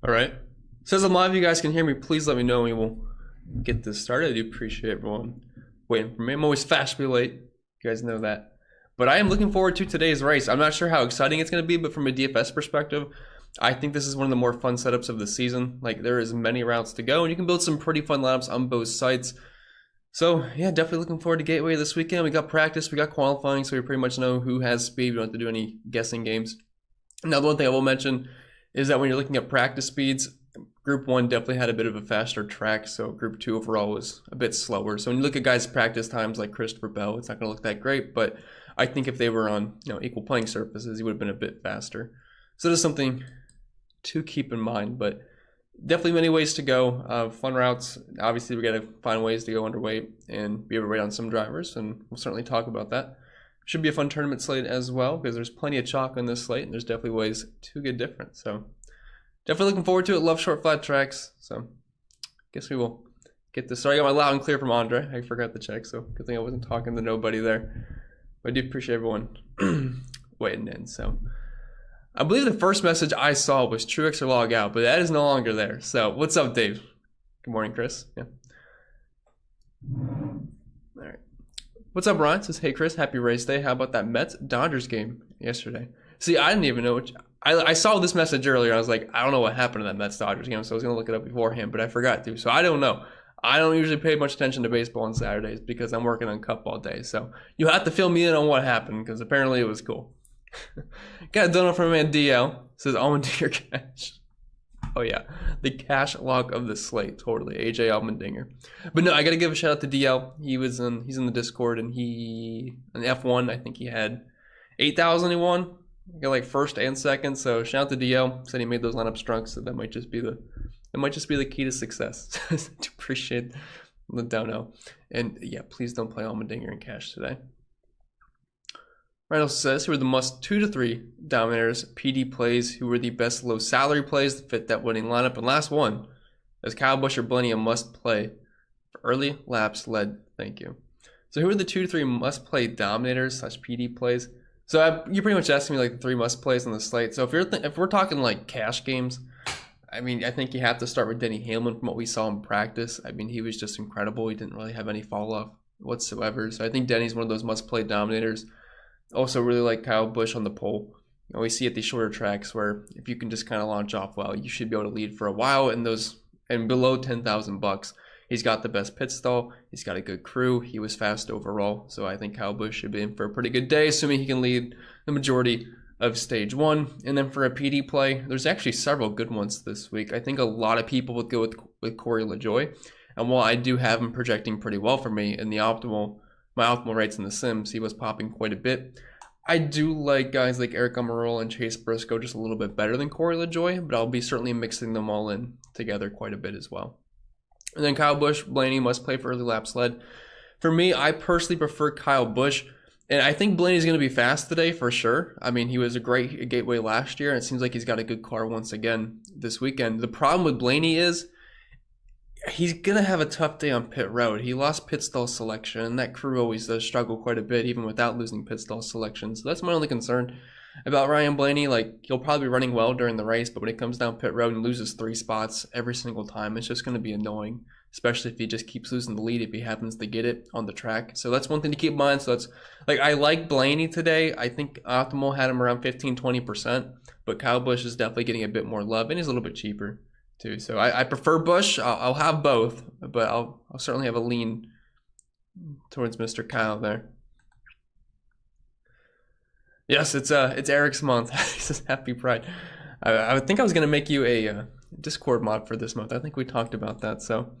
All right. Says I'm live. You guys can hear me. Please let me know. We will get this started. I do appreciate everyone waiting for me. I'm always fashionably late. You guys know that. But I am looking forward to today's race. I'm not sure how exciting it's going to be, but from a DFS perspective, I think this is one of the more fun setups of the season. Like, there is many routes to go, and you can build some pretty fun lineups on both sites. So, yeah, definitely looking forward to Gateway this weekend. We got practice, we got qualifying, so we pretty much know who has speed. We don't have to do any guessing games. Now, the one thing I will mention is that when you're looking at practice speeds, Group 1 definitely had a bit of a faster track, so Group 2 overall was a bit slower. So when you look at guys' practice times like Christopher Bell, it's not going to look that great, but I think if they were on equal playing surfaces, he would have been a bit faster. So that's something to keep in mind, but definitely many ways to go. Fun routes. Obviously, we got to find ways to go underweight and be able to rate on some drivers, and we'll certainly talk about that. Should be a fun tournament slate as well, because there's plenty of chalk on this slate, and there's definitely ways to get different. So definitely looking forward to it. Love short, flat tracks. So guess we will get this. Sorry, I got my loud and clear from Andre. I forgot to check, so good thing I wasn't talking to nobody there. But I do appreciate everyone waiting in. So I believe the first message I saw was Truex or log out, but that is no longer there. So what's up, Dave? Good morning, Chris. Yeah. All right. What's up, Ron? Says, hey, Chris, happy race day. How about that Mets-Dodgers game yesterday? See, I didn't even know. I saw this message earlier. I was like, I don't know what happened to that Mets-Dodgers game, so I was going to look it up beforehand, but I forgot to. So I don't know. I don't usually pay much attention to baseball on Saturdays because I'm working on Cup all day. So you have to fill me in on what happened because apparently it was cool. Got a donut from my man DL. Says, Allmendinger cash. Oh, yeah. The cash lock of the slate. Totally. AJ Allmendinger. But no, I got to give a shout out to DL. He's in the Discord, and in F1, I think he had 8,000 he won. He got like first and second. So shout out to DL. Said he made those lineups drunk, so that might just be the key to success. To appreciate the dono. And yeah, please don't play Allmendinger in cash today. Reynolds says, who are the must 2 to 3 Dominators, PD plays, who were the best low salary plays to fit that winning lineup? And last one, is Kyle Busch or Blaney a must play for early laps led? Thank you. So who are the 2 to 3 must play Dominators / PD plays? So you're pretty much asking me like the 3 must plays on the slate. So if we're talking like cash games, I mean, I think you have to start with Denny Hamlin from what we saw in practice. I mean, he was just incredible. He didn't really have any fall off whatsoever. So I think Denny's one of those must play Dominators. Also really like Kyle Busch on the pole. We see at these shorter tracks where if you can just kind of launch off well, you should be able to lead for a while. And below 10,000 bucks, he's got the best pit stall. He's got a good crew. He was fast overall. So I think Kyle Busch should be in for a pretty good day, assuming he can lead the majority of stage 1. And then for a PD play, there's actually several good ones this week. I think a lot of people would go with Corey LaJoie. And while I do have him projecting pretty well for me in my optimal rates in the Sims, he was popping quite a bit. I do like guys like Eric Almirola and Chase Briscoe just a little bit better than Corey LaJoie, but I'll be certainly mixing them all in together quite a bit as well. And then Kyle Busch, Blaney must play for early laps led. For me, I personally prefer Kyle Busch, and I think Blaney's going to be fast today for sure. I mean, he was a great gateway last year, and it seems like he's got a good car once again this weekend. The problem with Blaney is he's going to have a tough day on pit road. He lost pit stall selection, and that crew always does struggle quite a bit, even without losing pit stall selection. So that's my only concern about Ryan Blaney. Like, he'll probably be running well during the race, but when it comes down pit road and loses 3 spots every single time, it's just going to be annoying, especially if he just keeps losing the lead if he happens to get it on the track. So that's one thing to keep in mind. So that's, like, I like Blaney today. I think Optimal had him around 15-20%, but Kyle Busch is definitely getting a bit more love, and he's a little bit cheaper too. So I prefer Busch. I'll have both, but I'll certainly have a lean towards Mr. Kyle there. Yes, it's Eric's month. He says happy Pride. I think I was gonna make you a Discord mod for this month. I think we talked about that, so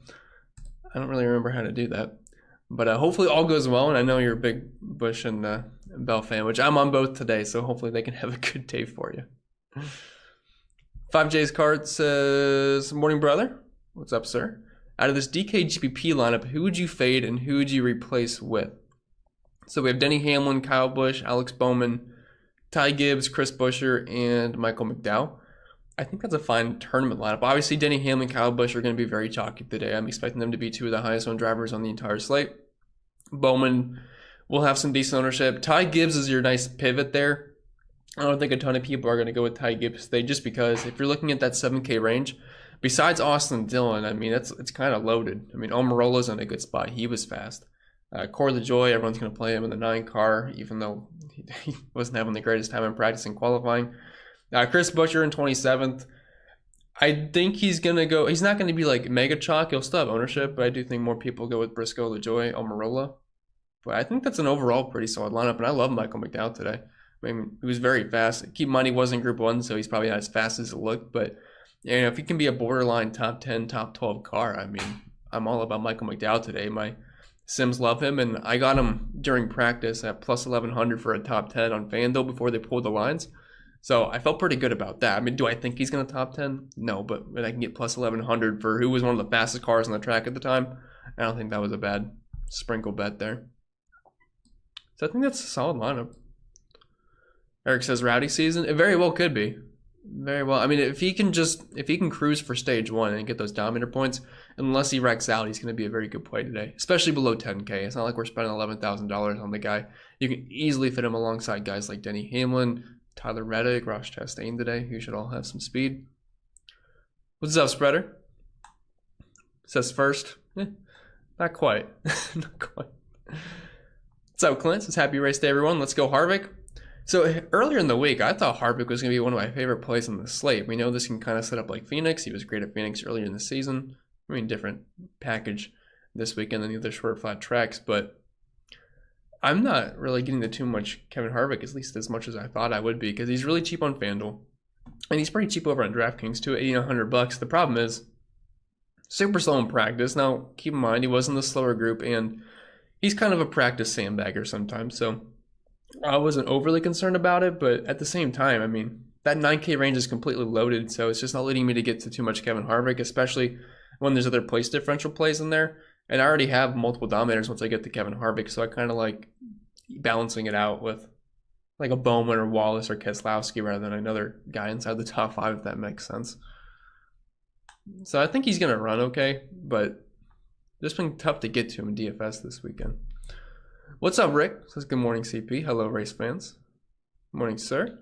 I don't really remember how to do that. But hopefully all goes well, and I know you're a big Busch and Bell fan, which I'm on both today, so hopefully they can have a good day for you. 5J's card says, morning, brother. What's up, sir? Out of this DK GPP lineup, who would you fade and who would you replace with? So we have Denny Hamlin, Kyle Busch, Alex Bowman, Ty Gibbs, Chris Buescher, and Michael McDowell. I think that's a fine tournament lineup. Obviously, Denny Hamlin and Kyle Busch are going to be very chalky today. I'm expecting them to be 2 of the highest owned drivers on the entire slate. Bowman will have some decent ownership. Ty Gibbs is your nice pivot there. I don't think a ton of people are going to go with Ty Gibbs today, just because if you're looking at that 7K range, besides Austin Dillon, I mean, it's kind of loaded. I mean, Almirola's in a good spot. He was fast. Core the Joy, everyone's going to play him in the 9 car, even though he wasn't having the greatest time in practice and qualifying. Chris Buescher in 27th. I think he's going to go, he's not going to be like mega chalk. He'll still have ownership, but I do think more people go with Briscoe, LaJoy, Almirola. But I think that's an overall pretty solid lineup, and I love Michael McDowell today. I mean, he was very fast. Keep in mind he was in Group 1, so he's probably not as fast as it looked. But you know, if he can be a borderline top 10, top 12 car, I mean, I'm all about Michael McDowell today. My Sims love him, and I got him during practice at plus 1100 for a top 10 on FanDuel before they pulled the lines. So I felt pretty good about that. I mean, do I think he's going to top 10? No, but when I can get plus 1100 for who was one of the fastest cars on the track at the time, I don't think that was a bad sprinkle bet there. So I think that's a solid lineup. Eric says rowdy season. It very well could be. Very well. I mean, if he can cruise for stage 1 and get those Dominator points, unless he wrecks out, he's going to be a very good play today, especially below 10K. It's not like we're spending $11,000 on the guy. You can easily fit him alongside guys like Denny Hamlin, Tyler Reddick, Ross Chastain today, who should all have some speed. What's up, Spreader? Says first. Not quite. Not quite. What's up, Clint? Says happy race day, everyone. Let's go, Harvick. So earlier in the week, I thought Harvick was going to be one of my favorite plays on the slate. We know this can kind of set up like Phoenix. He was great at Phoenix earlier in the season. I mean, different package this weekend than the other short flat tracks, but I'm not really getting to too much Kevin Harvick, at least as much as I thought I would be, because he's really cheap on FanDuel, and he's pretty cheap over on DraftKings too, at $8,100. The problem is, super slow in practice. Now, keep in mind, he was in the slower group, and he's kind of a practice sandbagger sometimes, so I wasn't overly concerned about it, but at the same time, I mean, that 9K range is completely loaded, so it's just not leading me to get to too much Kevin Harvick, especially when there's other place differential plays in there. And I already have multiple Dominators once I get to Kevin Harvick, so I kind of like balancing it out with like a Bowman or Wallace or Keselowski rather than another guy inside the top 5, if that makes sense. So I think he's going to run okay, but it's been tough to get to him in DFS this weekend. What's up, Rick? Says good morning, CP. Hello, race fans. Good morning, sir.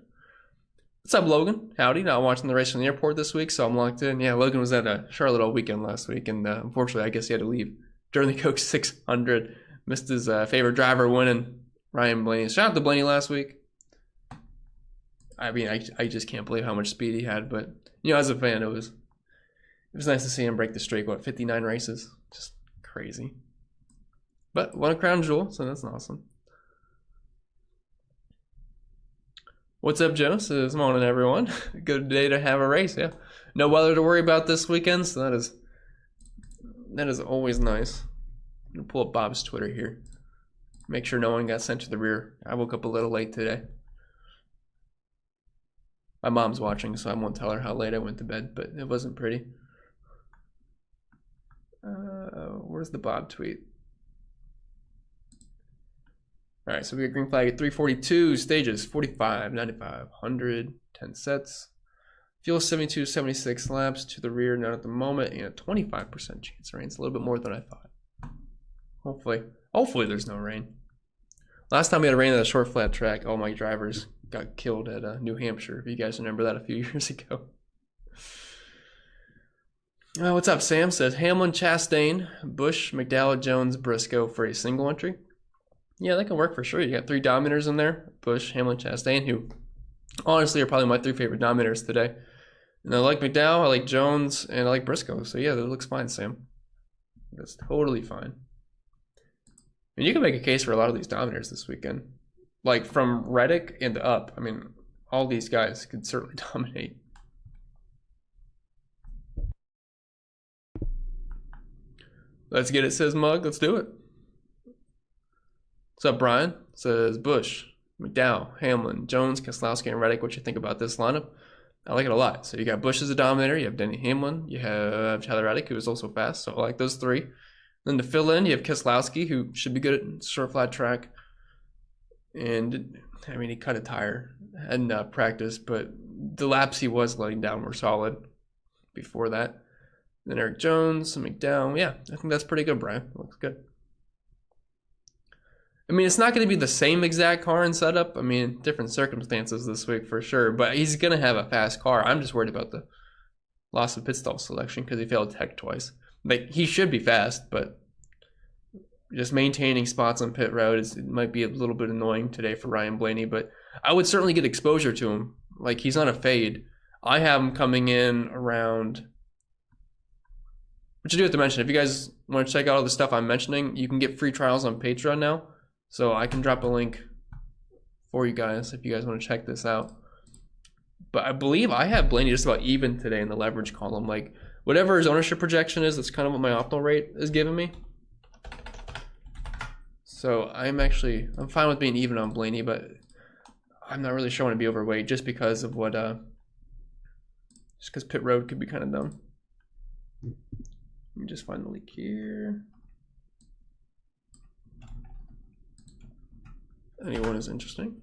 What's up, Logan? Howdy. Not watching the race from the airport this week, so I'm locked in. Yeah, Logan was at a Charlotte all weekend last week, and unfortunately, I guess he had to leave during the Coke 600. Missed his favorite driver winning, Ryan Blaney. Shout out to Blaney last week. I mean, I just can't believe how much speed he had, but you know, as a fan, it was nice to see him break the streak. What, 59 races? Just crazy. But won a crown jewel, so that's awesome. What's up, Joe? Says morning, everyone. Good day to have a race, yeah. No weather to worry about this weekend, so that is always nice. I'm gonna pull up Bob's Twitter here. Make sure no one got sent to the rear. I woke up a little late today. My mom's watching, so I won't tell her how late I went to bed, but it wasn't pretty. Where's the Bob tweet? All right, so we got green flag at 342 stages, 45, 95, 100, 10 sets. Fuel 72, 76 laps to the rear, not at the moment, and a 25% chance of rain. It's a little bit more than I thought. Hopefully there's no rain. Last time we had rain at a short flat track, all my drivers got killed at New Hampshire, if you guys remember that a few years ago. What's up, Sam? Says Hamlin, Chastain, Busch, McDowell, Jones, Briscoe for a single entry. Yeah, that can work for sure. You got 3 Dominators in there. Busch, Hamlin, Chastain, who honestly are probably my 3 favorite Dominators today. And I like McDowell, I like Jones, and I like Briscoe. So yeah, that looks fine, Sam. That's totally fine. And you can make a case for a lot of these Dominators this weekend. Like from Reddick and up. I mean, all these guys could certainly dominate. Let's get it, says Mug. Let's do it. What's up, Brian? Says Busch, McDowell, Hamlin, Jones, Keselowski, and Reddick. What you think about this lineup? I like it a lot. So you got Busch as a Dominator. You have Denny Hamlin. You have Tyler Reddick, who is also fast. So I like those 3. Then to fill in, you have Keselowski, who should be good at short flat track. And, I mean, he cut a tire in practice, but the laps he was letting down were solid before that. Then Eric Jones, McDowell. Yeah, I think that's pretty good, Brian. Looks good. I mean, it's not going to be the same exact car and setup. I mean, different circumstances this week for sure. But he's going to have a fast car. I'm just worried about the loss of pit stall selection because he failed tech twice. Like, he should be fast, but just maintaining spots on pit road it might be a little bit annoying today for Ryan Blaney. But I would certainly get exposure to him. Like, he's on a fade. I have him coming in around... Which I do have to mention, if you guys want to check out all the stuff I'm mentioning, you can get free trials on Patreon now. So I can drop a link for you guys if you guys want to check this out. But I believe I have Blaney just about even today in the leverage column. Like, whatever his ownership projection is, that's kind of what my optimal rate is giving me. So I'm fine with being even on Blaney, but I'm not really sure I want to be overweight just because of what, just because pit road could be kind of dumb. Let me just find the leak here. Anyone is interested?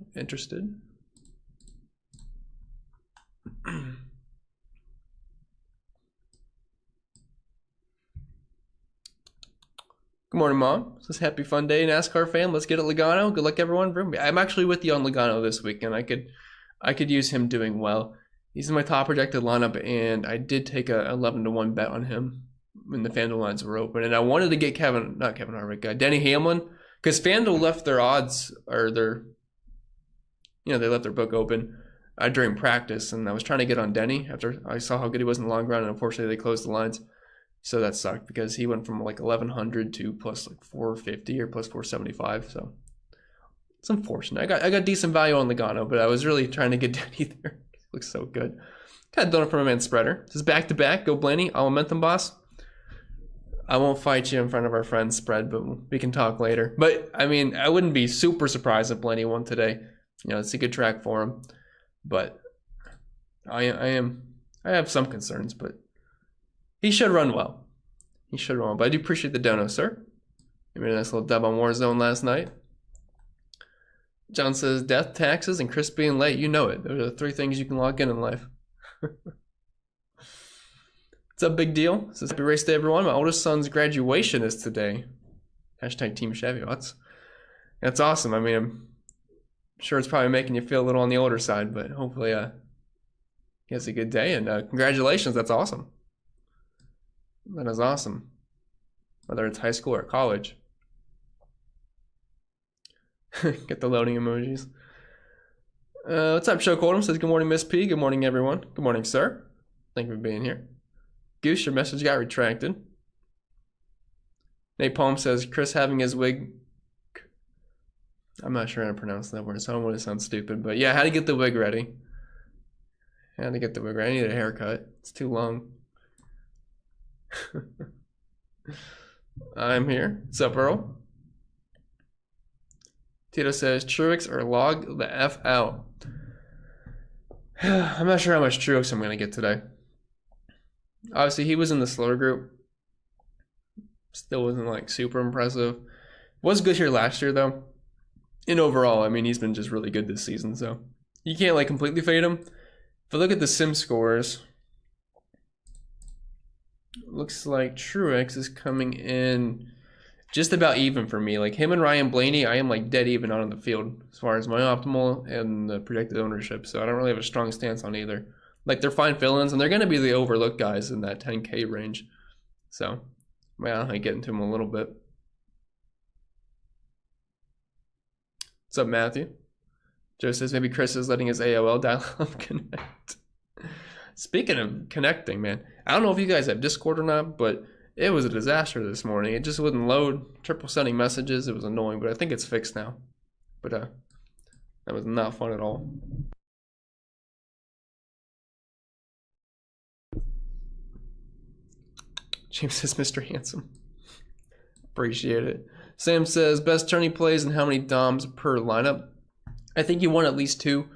Good morning, Mom. This is happy fun day, NASCAR fan. Let's get it, Logano. Good luck, everyone. I'm actually with you on Logano this week, and I could use him doing well. He's in my top projected lineup, and I did take a 11-1 bet on him when the FanDuel lines were open. And I wanted to get Denny Hamlin, because FanDuel left their odds, or they left their book open during practice, and I was trying to get on Denny after I saw how good he was in the long run, and unfortunately they closed the lines. So that sucked because he went from like 1100 to plus like 450 or plus 475. So it's unfortunate. I got decent value on Logano, but I was really trying to get Denny there. He looks so good. Got done it from a man spreader. This is back to back. Go Blaney. I'll momentum boss. I won't fight you in front of our friends spread, but we can talk later. But I mean, I wouldn't be super surprised if Blaney won today. It's a good track for him. But I have some concerns, but he should run well. But I do appreciate the dono, sir. You made a nice little dub on Warzone last night. John says, death, taxes, and crispy and late. You know it. Those are the 3 things you can log in life. What's up, big deal? Says, happy race day, everyone. My oldest son's graduation is today. Hashtag Team Chevy. That's awesome. I mean, I'm sure it's probably making you feel a little on the older side, but hopefully he has a good day. And congratulations. That's awesome. That is awesome. Whether it's high school or college. Get the loading emojis. What's up, Show Coldham? Says, good morning, Miss P. Good morning, everyone. Good morning, sir. Thank you for being here. Goose, your message got retracted. Nate Palm says, Chris having his wig. I'm not sure how to pronounce that word, so I don't want to sound stupid. But yeah, how to get the wig ready. I need a haircut. It's too long. I'm here. What's up, Earl? Tito says, Truex or log the F out. I'm not sure how much Truex I'm going to get today. Obviously, he was in the slower group. Still wasn't like super impressive. Was good here last year, though. And overall, I mean, he's been just really good this season, so you can't like completely fade him. If I look at the sim scores, looks like Truex is coming in just about even for me. Like him and Ryan Blaney, I am like dead even out on the field as far as my optimal and the projected ownership. So I don't really have a strong stance on either. Like they're fine fill-ins, and they're going to be the overlooked guys in that 10K range. So, well, I get into them a little bit. What's up, Matthew? Joe says maybe Chris is letting his AOL dial-up connect. Speaking of connecting, man, I don't know if you guys have Discord or not, but it was a disaster this morning. It just wouldn't load. Triple sending messages. It was annoying, but I think it's fixed now. But that was not fun at all. James says, Mr. Handsome. Appreciate it. Sam says, best tourney plays and how many DOMs per lineup? I think you won at least 2.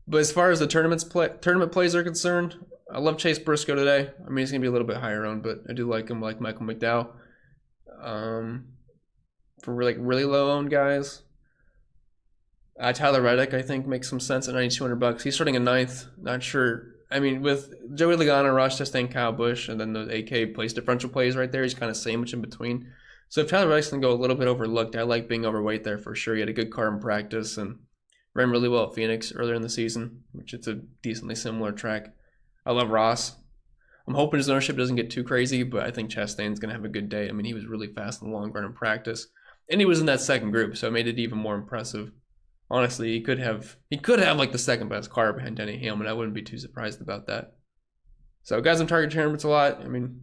But as far as the tournament plays are concerned, I love Chase Briscoe today. I mean, he's going to be a little bit higher owned, but I do like him, like Michael McDowell. For really low owned guys, Tyler Reddick, I think, makes some sense at $9,200. He's starting a 9th. Not sure. I mean, with Joey Logano, Ross Chastain, Kyle Busch, and then the AK place differential plays right there, he's kind of sandwiched in between. So if Tyler Reddick's going to go a little bit overlooked, I like being overweight there for sure. He had a good car in practice and ran really well at Phoenix earlier in the season, which it's a decently similar track. I love Ross. I'm hoping his ownership doesn't get too crazy, but I think Chastain's going to have a good day. I mean, he was really fast in the long run in practice, and he was in that second group, so it made it even more impressive. Honestly, he could have like the second best car behind Denny Hamlin. I wouldn't be too surprised about that. So guys in target tournaments a lot. I mean,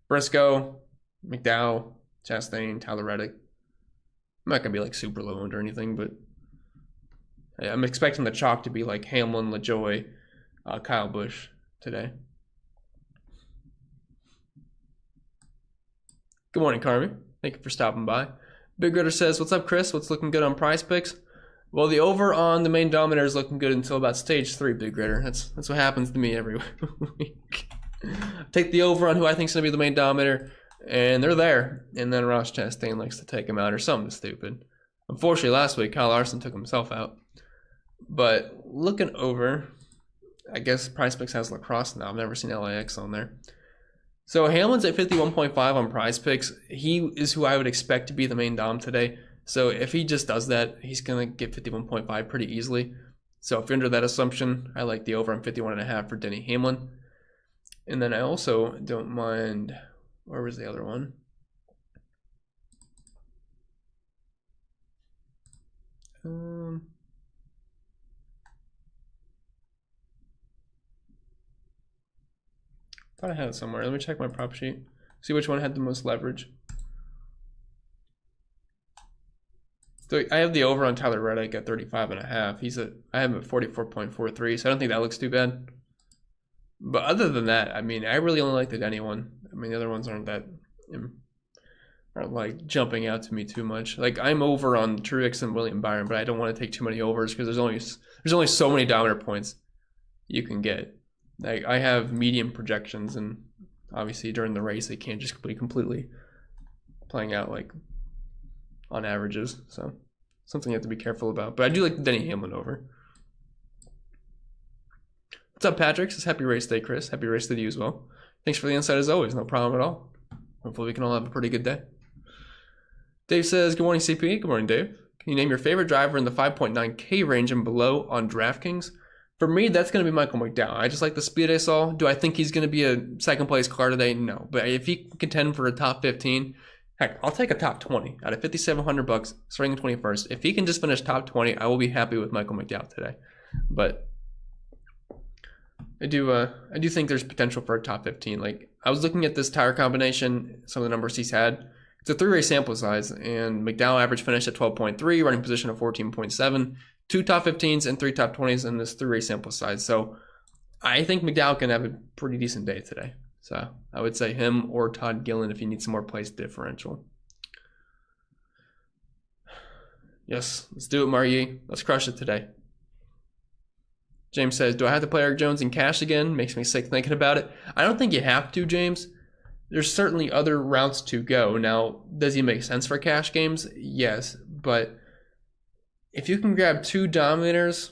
Briscoe, McDowell, Chastain, Tyler Reddick. I'm not going to be like super low owned or anything, but I'm expecting the chalk to be like Hamlin, LaJoy, Kyle Busch today. Good morning, Carmi. Thank you for stopping by. Big Ritter says, what's up, Chris? What's looking good on Prize Picks? Well, the over on the main Dominator is looking good until about stage 3, Big Ritter. That's what happens to me every week. Take the over on who I think is going to be the main Dominator, and they're there. And then Ross Chastain likes to take him out or something stupid. Unfortunately, last week, Kyle Larson took himself out. But looking over, I guess Prize Picks has lacrosse now. I've never seen LAX on there. So Hamlin's at 51.5 on Prize Picks. He is who I would expect to be the main Dom today. So if he just does that, he's going to get 51.5 pretty easily. So if you're under that assumption, I like the over on 51.5 for Denny Hamlin. And then I also don't mind, where was the other one? Thought I had it somewhere. Let me check my prop sheet. See which one had the most leverage. So I have the over on Tyler Reddick at 35.5. I have him at 44.43, so I don't think that looks too bad. But other than that, I mean, I really only like the Denny one. I mean, the other ones aren't like jumping out to me too much. Like I'm over on Truex and William Byron, but I don't want to take too many overs because there's only so many Dominator points you can get. Like I have medium projections, and obviously during the race they can't just be completely playing out like on averages. So something you have to be careful about. But I do like the Denny Hamlin over. What's up, Patrick? Says happy race day, Chris. Happy race day to you as well. Thanks for the insight as always. No problem at all. Hopefully we can all have a pretty good day. Dave says, good morning, CP. Good morning, Dave. Can you name your favorite driver in the 5.9K range and below on DraftKings? For me, that's going to be Michael McDowell. I just like the speed I saw. Do I think he's going to be a second place car today? No. But if he can contend for a top 15, heck, I'll take a top 20 out of $5,700 starting in 21st. If he can just finish top 20, I will be happy with Michael McDowell today. But I do think there's potential for a top 15. Like I was looking at this tire combination, some of the numbers he's had. It's a 3-race sample size, and McDowell average finished at 12.3, running position of 14.7, 2 top 15s and 3 top 20s in this 3-race sample size. So I think McDowell can have a pretty decent day today. So I would say him or Todd Gillen if he needs some more place differential. Yes, let's do it, Marie. Let's crush it today. James says, do I have to play Eric Jones in cash again? Makes me sick thinking about it. I don't think you have to, James. There's certainly other routes to go. Now, does he make sense for cash games? Yes, but if you can grab 2 Dominators,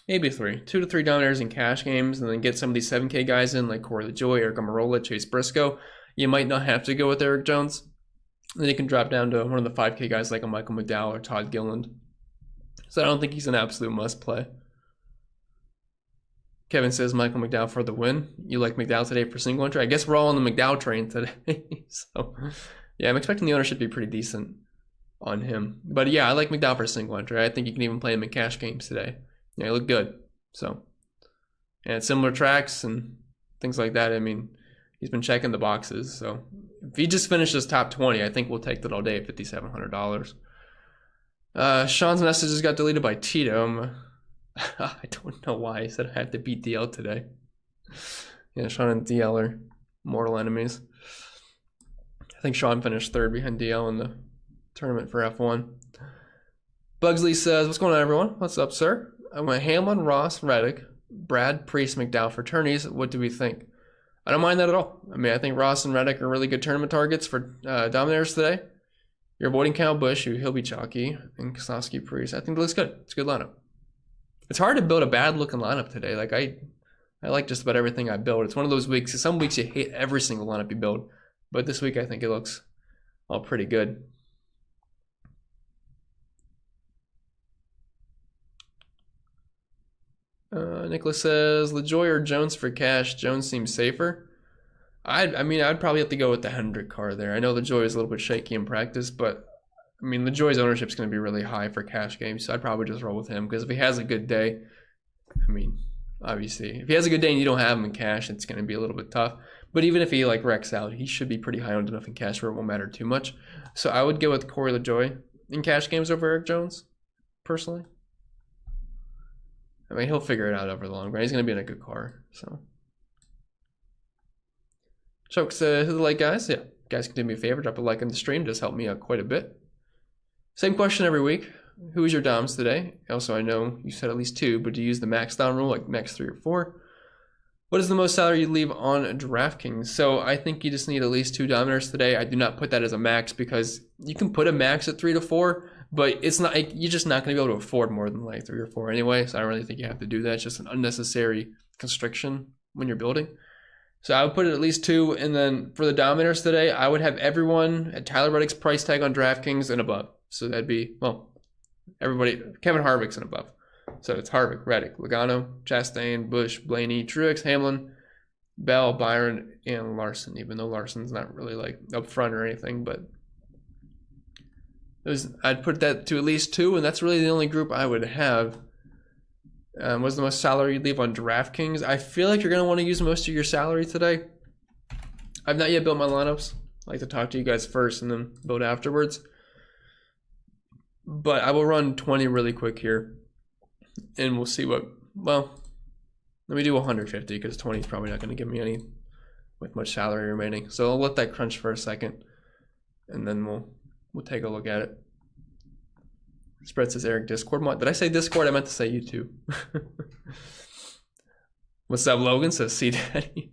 maybe 3, 2 to 3 Dominators in cash games, and then get some of these 7K guys in, like Corey LaJoy, Eric Almirola, Chase Briscoe, you might not have to go with Eric Jones. Then you can drop down to one of the 5K guys like a Michael McDowell or Todd Gilliland. So I don't think he's an absolute must play. Kevin says Michael McDowell for the win. You like McDowell today for single entry? I guess we're all on the McDowell train today. So yeah, I'm expecting the ownership to be pretty decent on him. But yeah, I like McDowell for single entry. I think you can even play him in cash games today. Yeah, he looked good. So, and similar tracks and things like that. I mean, he's been checking the boxes. So if he just finishes top 20, I think we'll take that all day at $5,700. Sean's messages got deleted by Tito. I don't know why he said I have to beat DL today. Yeah, Sean and DL are mortal enemies. I think Sean finished 3rd behind DL in the tournament for F1. Bugsley says, what's going on, everyone? What's up, sir? I went Hamlin, Ross, Reddick, Brad, Priest, McDowell for tourneys. What do we think? I don't mind that at all. I mean, I think Ross and Reddick are really good tournament targets for Dominators today. You're avoiding Kyle Busch, he'll be chalky, and Keselowski, Priest. I think it looks good. It's a good lineup. It's hard to build a bad-looking lineup today. Like, I like just about everything I build. It's one of those weeks. Some weeks you hate every single lineup you build. But this week I think it looks all pretty good. Nicholas says, LaJoy or Jones for cash? Jones seems safer. I mean, I'd probably have to go with the Hendick car there. I know LaJoy is a little bit shaky in practice, but I mean, LaJoy's ownership is going to be really high for cash games, so I'd probably just roll with him because if he has a good day, I mean, obviously, if he has a good day and you don't have him in cash, it's going to be a little bit tough. But even if he like wrecks out, he should be pretty high owned enough in cash where it won't matter too much. So I would go with Corey LaJoy in cash games over Eric Jones, personally. I mean, he'll figure it out over the long run. He's going to be in a good car, so. Choke says, who the like, guys? Yeah, guys can do me a favor, drop a like on the stream. Does help me out quite a bit. Same question every week. Who is your DOMs today? Also, I know you said at least 2, but do you use the max DOM rule, like max 3 or 4? What is the most salary you leave on DraftKings? So I think you just need at least 2 Dominators today. I do not put that as a max because you can put a max at 3 to 4, but it's not, you're just not going to be able to afford more than like 3 or 4 anyway. So I don't really think you have to do that. It's just an unnecessary constriction when you're building. So I would put it at least 2, and then for the Dominators today, I would have everyone at Tyler Reddick's price tag on DraftKings and above. So that'd be, well, everybody, Kevin Harvick's and above. So it's Harvick, Reddick, Logano, Chastain, Busch, Blaney, Truex, Hamlin, Bell, Byron, and Larson, even though Larson's not really like up front or anything, but I'd put that to at least 2, and that's really the only group I would have. What's the most salary you leave on DraftKings? I feel like you're going to want to use most of your salary today. I've not yet built my lineups. I like to talk to you guys first and then build afterwards. But I will run 20 really quick here. And we'll see what, well, let me do 150 because 20 is probably not going to give me any with much salary remaining. So I'll let that crunch for a second. And then we'll take a look at it. Spread says Eric Discord. Did I say Discord? I meant to say YouTube. What's up, Logan? Says C Daddy.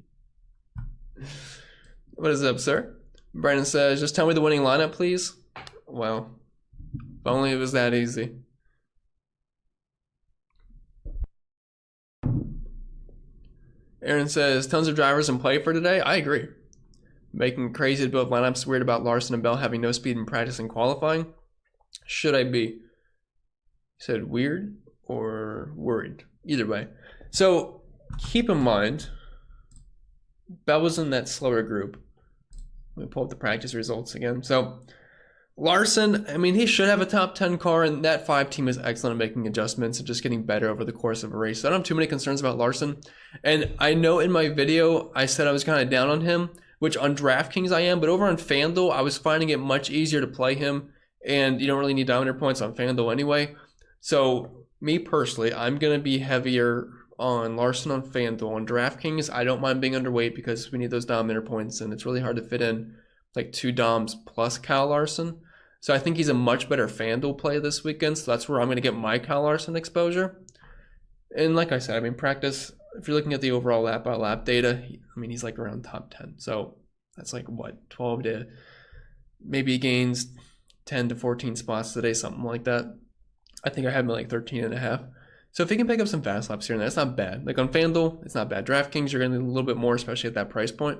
What is up, sir? Brandon says, just tell me the winning lineup, please. Well, if only it was that easy. Aaron says, tons of drivers in play for today. I agree. Making crazy to build lineups. Weird about Larson and Bell having no speed in practice and qualifying. Should I be? Said weird or worried? Either way. So keep in mind, Bell was in that slower group. Let me pull up the practice results again. So Larson, I mean, he should have a top 10 car, and that 5 team is excellent at making adjustments and just getting better over the course of a race. So I don't have too many concerns about Larson. And I know in my video, I said I was kind of down on him, which on DraftKings I am, but over on FanDuel, I was finding it much easier to play him, and you don't really need Dominator points on FanDuel anyway. So me personally, I'm going to be heavier on Larson on FanDuel. On DraftKings, I don't mind being underweight because we need those Dominator points, and it's really hard to fit in like 2 Doms plus Kyle Larson. So I think he's a much better FanDuel play this weekend, so that's where I'm going to get my Kyle Larson exposure. And like I said, I mean, practice, if you're looking at the overall lap by lap data, I mean, he's like around top 10. So that's like, what, 12 to maybe he gains 10 to 14 spots today, something like that. I think I had him at like 13.5. So if he can pick up some fast laps here and there, that's not bad. Like on FanDuel, it's not bad. DraftKings, you're going to need a little bit more, especially at that price point.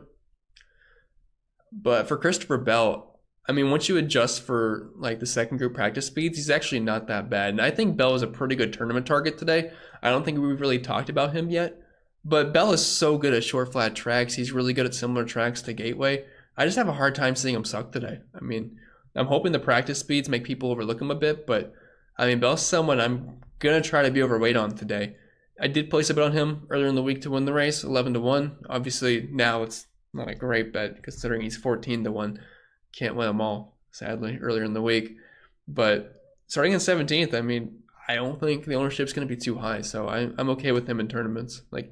But for Christopher Bell, I mean, once you adjust for like the second group practice speeds, he's actually not that bad. And I think Bell is a pretty good tournament target today. I don't think we've really talked about him yet. But Bell is so good at short flat tracks. He's really good at similar tracks to Gateway. I just have a hard time seeing him suck today. I mean, I'm hoping the practice speeds make people overlook him a bit, but I mean, Bell's someone I'm going to try to be overweight on today. I did place a bet on him earlier in the week to win the race, 11-1. Obviously, now it's not a great bet considering he's 14-1. Can't win them all, sadly, earlier in the week. But starting in 17th, I mean, I don't think the ownership's going to be too high, so I'm okay with him in tournaments. Like,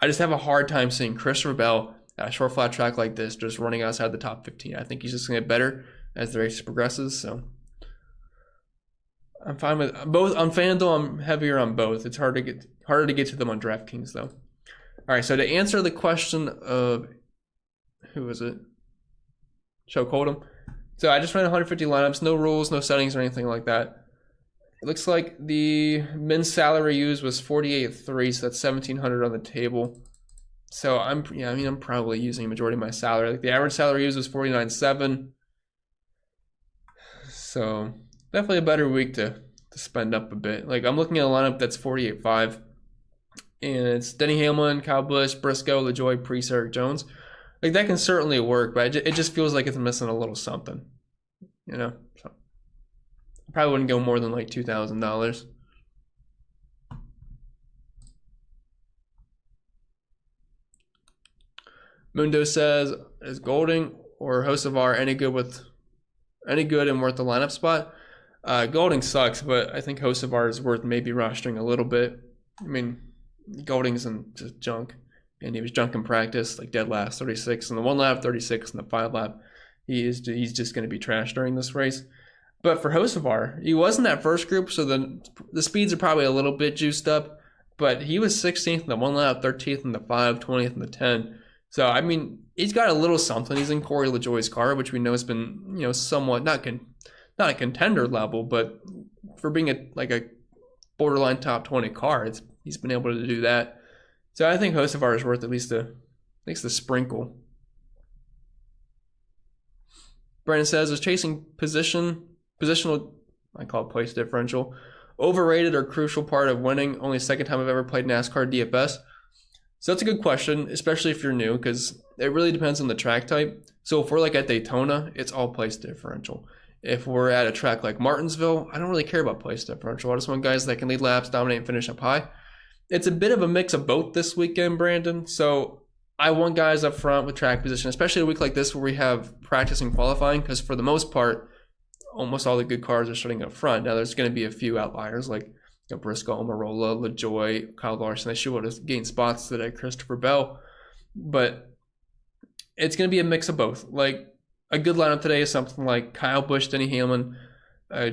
I just have a hard time seeing Christopher Bell at a short flat track like this just running outside the top 15. I think he's just going to get better as the race progresses, so I'm fine with both. On FanDuel, I'm heavier on both. It's harder to get to them on DraftKings, though. All right, so to answer the question of, who was it? Choke Hold'em. So I just ran 150 lineups, no rules, no settings or anything like that. It looks like the men's salary used was 48.3, so that's 1,700 on the table. So I'm probably using a majority of my salary. Like the average salary used was 49.7. So definitely a better week to spend up a bit. Like I'm looking at a lineup that's 48.5, and it's Denny Hamlin, Kyle Busch, Briscoe, LaJoie, Priest, Eric Jones. Like that can certainly work, but it just feels like it's missing a little something, you know. So I probably wouldn't go more than like $2,000. Mundo says, is Golding or Hocevar any good and worth the lineup spot? Golding sucks, but I think Hocevar is worth maybe rostering a little bit. I mean, Golding's in just junk, and he was junk in practice, like dead last, 36 in the 1 lap, 36 in the 5 lap. He's just going to be trash during this race. But for Hocevar, he was in that first group, so the speeds are probably a little bit juiced up, but he was 16th in the 1 lap, 13th in the 5, 20th in the 10. So, I mean, he's got a little something. He's in Corey LaJoie's car, which we know has been, you know, somewhat not a contender level, but for being a borderline top 20 car, he's been able to do that. So I think Hocevar is worth at least a sprinkle. Brandon says, is chasing positional, I call it place differential, overrated or crucial part of winning? Only second time I've ever played NASCAR DFS. So that's a good question, especially if you're new, because it really depends on the track type. So if we're like at Daytona, it's all place differential. If we're at a track like Martinsville, I don't really care about place differential. I just want guys that can lead laps, dominate, and finish up high. It's a bit of a mix of both this weekend, Brandon. So I want guys up front with track position, especially a week like this where we have practice and qualifying, because for the most part, almost all the good cars are starting up front. Now there's going to be a few outliers like Briscoe, Almirola, LaJoie, Kyle Larson. They should have gained spots today, Christopher Bell. But it's going to be a mix of both. Like a good lineup today is something like Kyle Busch, Denny Hamlin,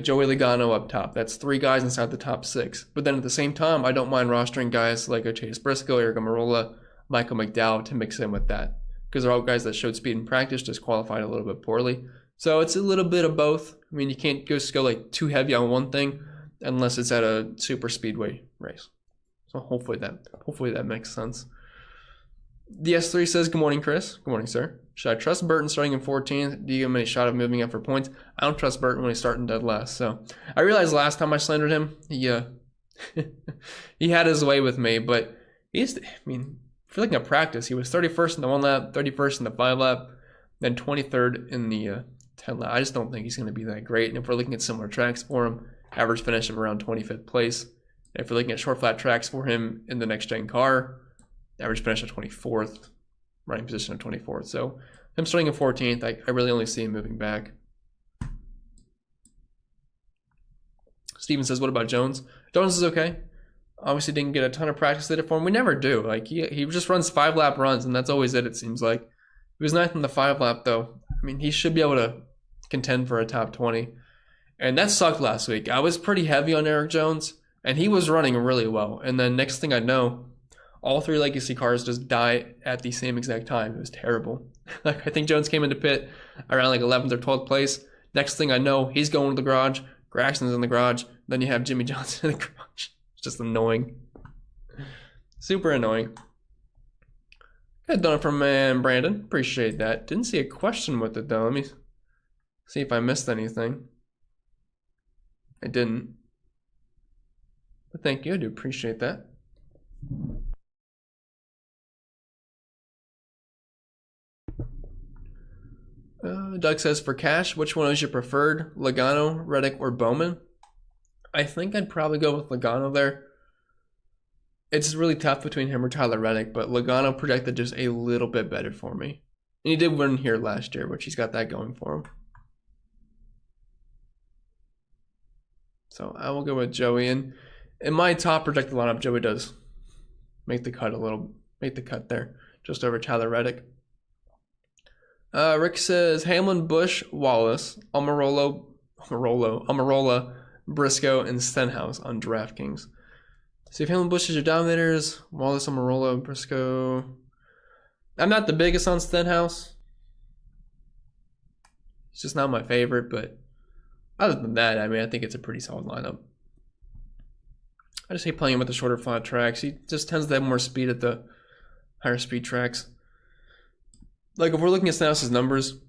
Joey Logano up top. That's 3 guys inside the top 6. But then at the same time, I don't mind rostering guys like Chase Briscoe, Eric Almirola, Michael McDowell to mix in with that, because they're all guys that showed speed in practice, just qualified a little bit poorly. So it's a little bit of both. I mean, you can't just go like too heavy on one thing unless it's at a super speedway race. So hopefully that makes sense. The S3 says, good morning, Chris. Good morning, sir. Should I trust Burton starting in 14th? Do you give him any shot of moving up for points? I don't trust Burton when he's starting dead last. So I realized last time I slandered him, he had his way with me, but if you're looking at practice, he was 31st in the 1 lap, 31st in the 5 lap, then 23rd in the 10 lap. I just don't think he's going to be that great. And if we're looking at similar tracks for him, average finish of around 25th place. And if we're looking at short flat tracks for him in the next gen car, average finish of 24th, running position of 24th. So him starting in 14th, I really only see him moving back. Steven says, what about Jones? Jones is okay. Obviously didn't get a ton of practice data for him. We never do. Like he just runs 5-lap runs, and that's always it seems like. He was 9th in the 5 lap though. I mean, he should be able to contend for a top 20. And that sucked last week. I was pretty heavy on Eric Jones, and he was running really well. And then next thing I know, all 3 legacy cars just die at the same exact time. It was terrible. Like I think Jones came into pit around like 11th or 12th place. Next thing I know, he's going to the garage. Graxton's in the garage. Then you have Jimmy Johnson in the garage. It's just annoying. Super annoying. Good done from Brandon. Appreciate that. Didn't see a question with it though. Let me see if I missed anything. I didn't. But thank you. I do appreciate that. Doug says, for cash, which one is your preferred? Logano, Reddick, or Bowman? I think I'd probably go with Logano there. It's really tough between him or Tyler Reddick, but Logano projected just a little bit better for me. And he did win here last year, which he's got that going for him. So I will go with Joey. And in my top projected lineup, Joey does make the cut there, just over Tyler Reddick. Rick says Hamlin, Busch, Wallace, Almirola, Briscoe, and Stenhouse on DraftKings. So if Hamlin, Busch is your dominators, Wallace, Almirola, Briscoe. I'm not the biggest on Stenhouse. It's just not my favorite, but other than that, I mean, I think it's a pretty solid lineup. I just hate playing him with the shorter flat tracks. He just tends to have more speed at the higher speed tracks. Like if we're looking at Stenhouse's numbers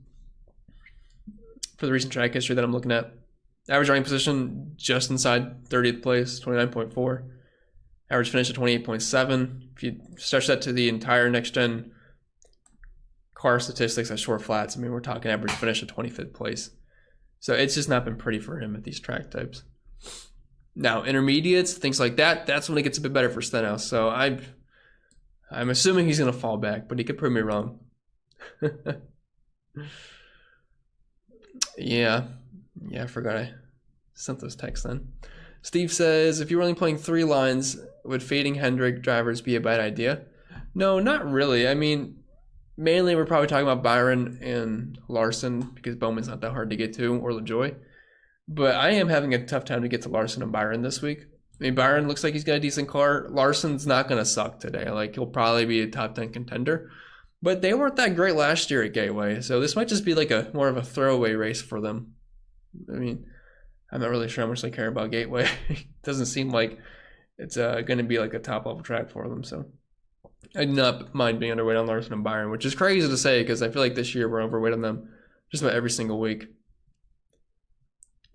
for the recent track history that I'm looking at, Average running position just inside 30th place, 29.4. Average finish at 28.7. If you stretch that to the entire next-gen car statistics at short flats, I mean, we're talking average finish at 25th place. So it's just not been pretty for him at these track types. Now, intermediates, things like that, that's when it gets a bit better for Stenhouse. So I'm assuming he's going to fall back, but he could prove me wrong. Yeah, I forgot I sent those texts then. Steve says, if you're only playing 3 lines, would fading Hendick drivers be a bad idea? No, not really. I mean, mainly we're probably talking about Byron and Larson because Bowman's not that hard to get to, or LaJoy. But I am having a tough time to get to Larson and Byron this week. I mean, Byron looks like he's got a decent car. Larson's not going to suck today. Like, he'll probably be a top 10 contender. But they weren't that great last year at Gateway, so this might just be like a more of a throwaway race for them. I mean, I'm not really sure how much they care about Gateway. It doesn't seem like it's going to be like a top-level track for them, so I do not mind being underweight on Larson and Byron, which is crazy to say because I feel like this year we're overweight on them just about every single week.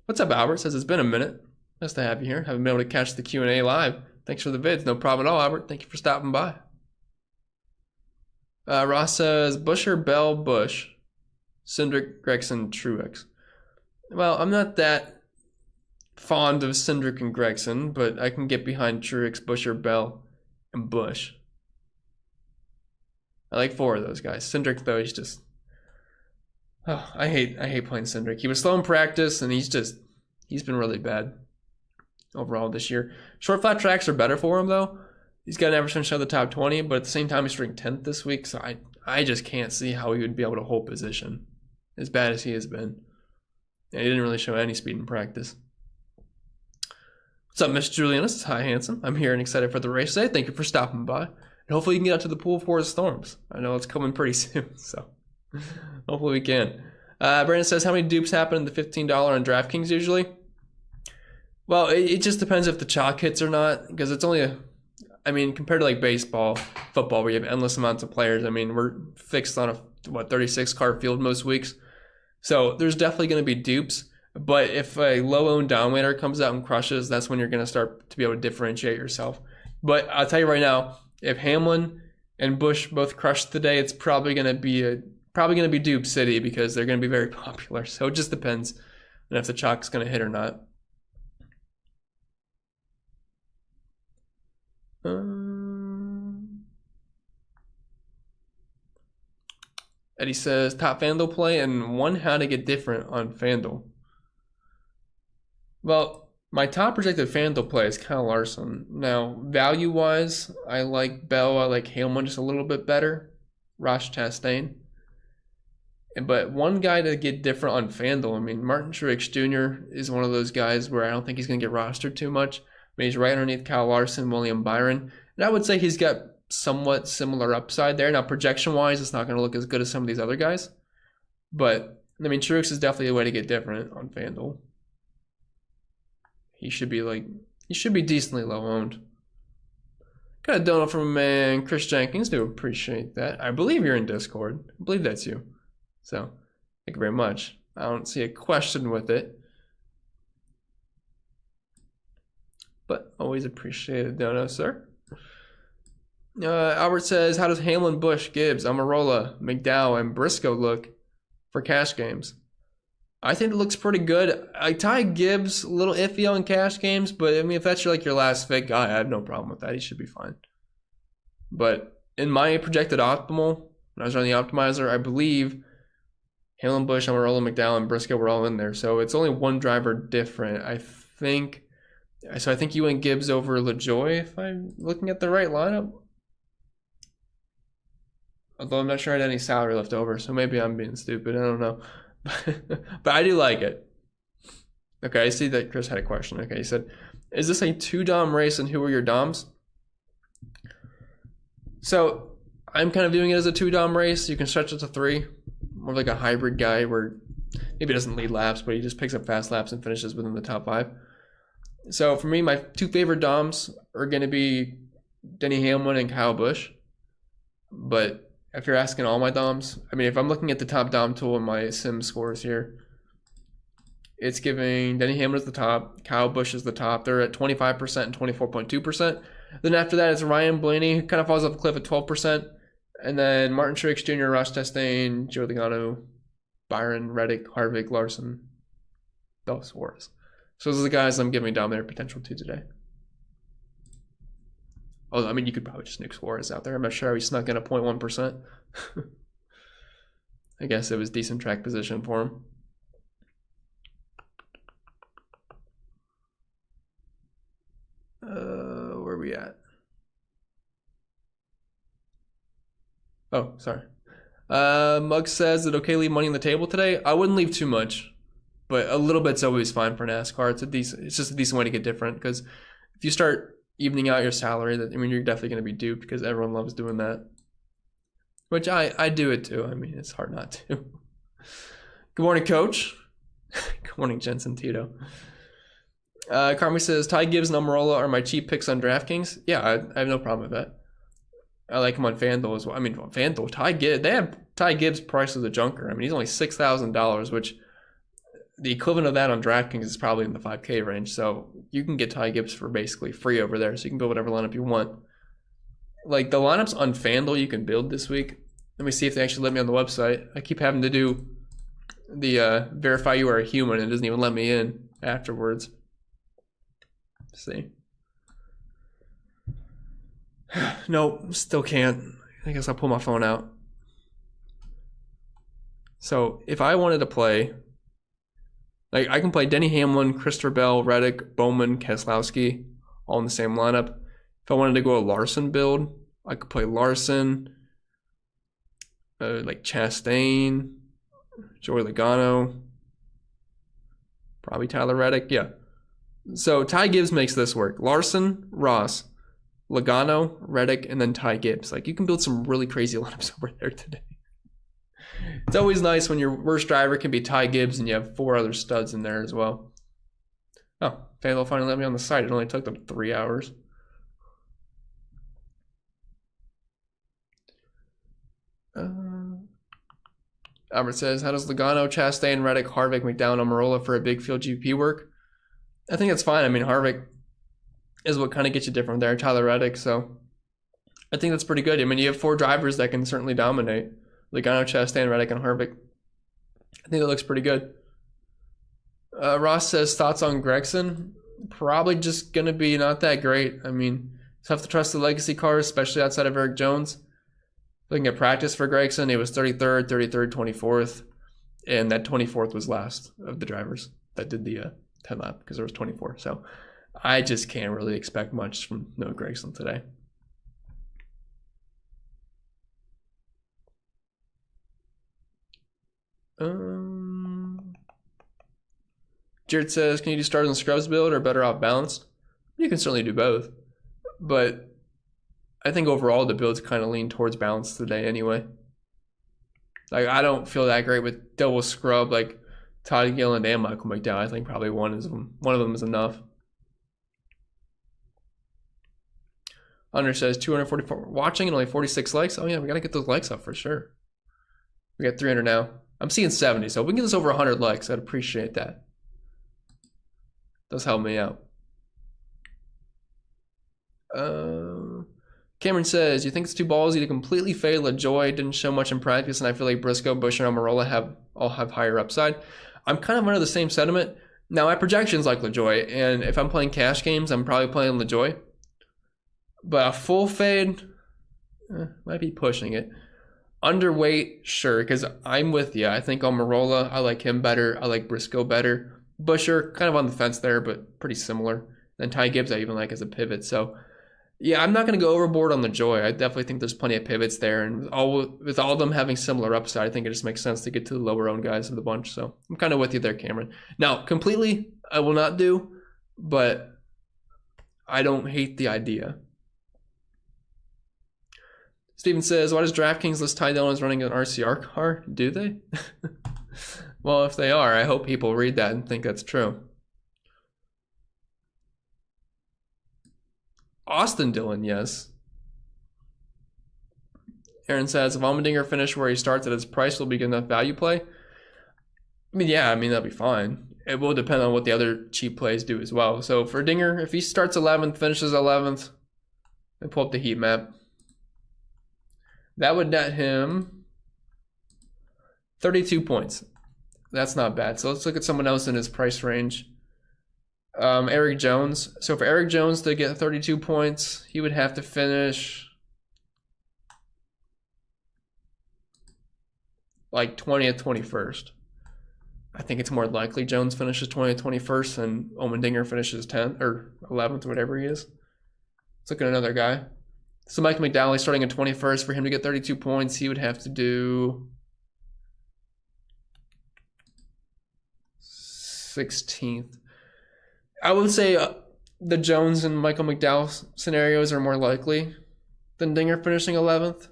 What's up, Albert? Says it's been a minute. Nice to have you here. Haven't been able to catch the Q&A live. Thanks for the vids. No problem at all, Albert. Thank you for stopping by. Ross says, Busher, Bell, Bush, Cindric, Gregson, Truex. Well, I'm not that fond of Cindric and Gregson, but I can get behind Truex, Busher, Bell, and Bush. I like 4 of those guys. Cindric, though, he's just... Oh, I hate playing Cindric. He was slow in practice, and he's been really bad overall this year. Short flat tracks are better for him, though. He's got an average finish of the top 20, but at the same time, he's ranked 10th this week, so I just can't see how he would be able to hold position as bad as he has been. And he didn't really show any speed in practice. What's up, Miss Julianus? Hi, handsome. I'm here and excited for the race today. Thank you for stopping by. And hopefully you can get out to the pool before it storms. I know it's coming pretty soon, so hopefully we can. Brandon says, how many dupes happen in the $15 on DraftKings usually? Well, it just depends if the chalk hits or not, because it's only compared to like baseball, football, where you have endless amounts of players, I mean, we're fixed on a 36-car field most weeks. So there's definitely going to be dupes. But if a low-owned Dominator comes out and crushes, that's when you're going to start to be able to differentiate yourself. But I'll tell you right now, if Hamlin and Bush both crush today, it's probably going to be dupe city because they're going to be very popular. So it just depends on if the chalk's going to hit or not. Eddie says, top FanDuel play and 1 how to get different on FanDuel. Well, my top projected FanDuel play is Kyle Larson. Now, value-wise, I like Bell, I like Haleman just a little bit better. Ross Chastain. But one guy to get different on FanDuel, I mean, Martin Truex Jr. is one of those guys where I don't think he's going to get rostered too much. I mean, he's right underneath Kyle Larson, William Byron. And I would say he's got somewhat similar upside there. Now, projection-wise, it's not going to look as good as some of these other guys. But, I mean, Truex is definitely a way to get different on FanDuel. He should be decently low-owned. Got a donut from man, Chris Jenkins. Do appreciate that. I believe you're in Discord. I believe that's you. So, thank you very much. I don't see a question with it. But always appreciate a donut, sir. Albert says, how does Hamlin, Bush, Gibbs, Amarola, McDowell, and Briscoe look for cash games? I think it looks pretty good. I tie Gibbs a little iffy on cash games, but I mean, if that's your last fit guy, I have no problem with that. He should be fine. But in my projected optimal, when I was running the optimizer, I believe Hamlin, Bush, Amarola, McDowell, and Briscoe were all in there. So it's only one driver different. I think you went Gibbs over LaJoy, if I'm looking at the right lineup. Although I'm not sure I had any salary left over, so maybe I'm being stupid. I don't know. But I do like it. Okay, I see that Chris had a question. Okay, he said, is this a 2-dom race and who are your doms? So I'm kind of viewing it as a 2-dom race. You can stretch it to 3. More like a hybrid guy where maybe he doesn't lead laps, but he just picks up fast laps and finishes within the top 5. So for me, my 2 favorite doms are going to be Denny Hamlin and Kyle Busch. But if you're asking all my doms, I mean, if I'm looking at the top dom tool in my sim scores here, it's giving Denny Hamlin's the top, Kyle Busch is the top. They're at 25% and 24.2%. Then after that, it's Ryan Blaney, who kind of falls off a cliff at 12%. And then Martin Truex Jr., Ross Chastain, Joe Logano, Byron, Reddick, Harvick, Larson, Bell Suarez. So those are the guys I'm giving Dominator potential to today. Although, I mean, you could probably just nuke Suarez out there. I'm not sure how he snuck in a 0.1%. I guess it was decent track position for him. Where are we at? Oh, sorry. Mug says that okay, leave money on the table today. I wouldn't leave too much, but a little bit's always fine for NASCAR. It's just a decent way to get different, because if you start evening out your salary, I mean, you're definitely going to be duped, because everyone loves doing that. Which I do it too. I mean, it's hard not to. Good morning, Coach. Good morning, Jensen Tito. Carmi says, Ty Gibbs and Almirola are my cheap picks on DraftKings. Yeah, I have no problem with that. I like him on FanDuel as well. I mean, on FanDuel, they have Ty Gibbs priced as a junker. I mean, he's only $6,000, which the equivalent of that on DraftKings is probably in the 5K range. So you can get Ty Gibbs for basically free over there. So you can build whatever lineup you want. Like the lineups on FanDuel you can build this week. Let me see if they actually let me on the website. I keep having to do the verify you are a human, and it doesn't even let me in afterwards. Let's see. Nope, still can't. I guess I'll pull my phone out. So if I wanted to play, like I can play Denny Hamlin, Christopher Bell, Reddick, Bowman, Keselowski, all in the same lineup. If I wanted to go a Larson build, I could play Larson, like Chastain, Joey Logano, probably Tyler Reddick. Yeah. So Ty Gibbs makes this work. Larson, Ross, Logano, Reddick, and then Ty Gibbs. Like you can build some really crazy lineups over there today. It's always nice when your worst driver can be Ty Gibbs and you have 4 other studs in there as well. Oh, FanDuel finally let me on the site. It only took them 3 hours. Albert says, how does Logano, Chastain, Reddick, Harvick, McDowell, Almirola for a big field GP work? I think that's fine. I mean, Harvick is what kind of gets you different there. Tyler Reddick, so I think that's pretty good. I mean, you have 4 drivers that can certainly dominate. Logano, Chastain, Reddick, and Harvick. I think that looks pretty good. Ross says, thoughts on Gregson? Probably just going to be not that great. I mean, it's tough to trust the legacy cars, especially outside of Eric Jones. Looking at practice for Gregson, he was 33rd, 24th, and that 24th was last of the drivers that did the 10 lap, because there was 24. So I just can't really expect much from Noah Gragson today. Jared says, can you do stars and scrubs build or better off balanced? You can certainly do both, but I think overall the builds kind of lean towards balance today anyway. Like I don't feel that great with double scrub like Todd Gilliland and Michael McDowell. I think probably one of them is enough. Hunter says 244 watching and only 46 likes. Oh yeah, we gotta get those likes up for sure. We got 300 now. I'm seeing 70, so if we can get this over 100 likes, I'd appreciate that. Does help me out. Cameron says, you think it's too ballsy to completely fade LaJoy? Didn't show much in practice, and I feel like Briscoe, Busch, and Almirola all have higher upside. I'm kind of under the same sentiment. Now, my projection's like LaJoy, and if I'm playing cash games, I'm probably playing LaJoy. But a full fade, might be pushing it. Underweight, sure, because I'm with you. I think Almirola, I like him better. I like Briscoe better. Busher, kind of on the fence there, but pretty similar. And Ty Gibbs, I even like as a pivot. So, yeah, I'm not going to go overboard on LaJoy. I definitely think there's plenty of pivots there. And with all of them having similar upside, I think it just makes sense to get to the lower owned guys of the bunch. So I'm kind of with you there, Cameron. Now, completely, I will not do, but I don't hate the idea. Steven says, why does DraftKings list Ty Dillon as running an RCR car? Do they? Well, if they are, I hope people read that and think that's true. Austin Dillon, yes. Aaron says, if Allmendinger finished where he starts at his price, will be good enough value play. I mean, yeah, that'd be fine. it will depend on what the other cheap plays do as well. So for Dinger, if he starts 11th, finishes 11th, and pull up the heat map, that would net him 32 points. That's not bad. So let's look at someone else in his price range. Eric Jones. So for Eric Jones to get 32 points, he would have to finish like 20th, 21st. I think it's more likely Jones finishes 20th, 21st, and Allmendinger finishes 10th or 11th, whatever he is. Let's look at another guy. So Mike McDowell starting at 21st. For him to get 32 points, he would have to do 16th. I would say the Jones and Michael McDowell scenarios are more likely than Dinger finishing 11th.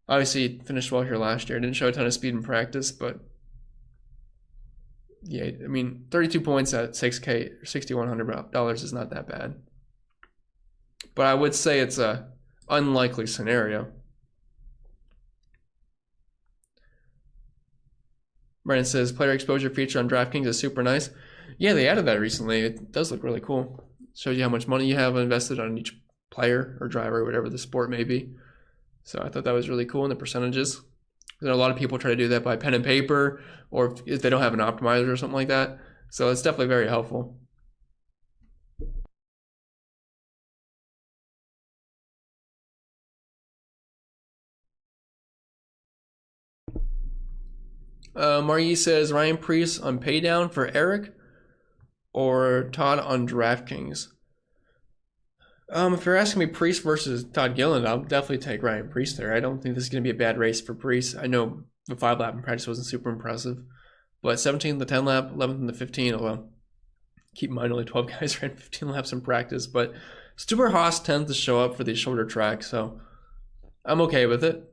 Obviously, he finished well here last year. Didn't show a ton of speed in practice, but yeah, I mean, 32 points at $6K, $6,100 is not that bad. But I would say it's a unlikely scenario. Brandon says, player exposure feature on DraftKings is super nice. Yeah, they added that recently. It does look really cool. Shows you how much money you have invested on each player or driver, whatever the sport may be. So I thought that was really cool in the percentages. A lot of people try to do that by pen and paper, or if they don't have an optimizer or something like that. So it's definitely very helpful. Margie says, Ryan Preece on paydown for Eric or Todd on DraftKings? If you're asking me Preece versus Todd Gilliland, I'll definitely take Ryan Preece there. I don't think this is going to be a bad race for Preece. I know the 5 lap in practice wasn't super impressive, but 17th the 10 lap, 11th in the 15, although keep in mind only 12 guys ran 15 laps in practice, but Stuart Haas tends to show up for these shorter tracks, so I'm okay with it.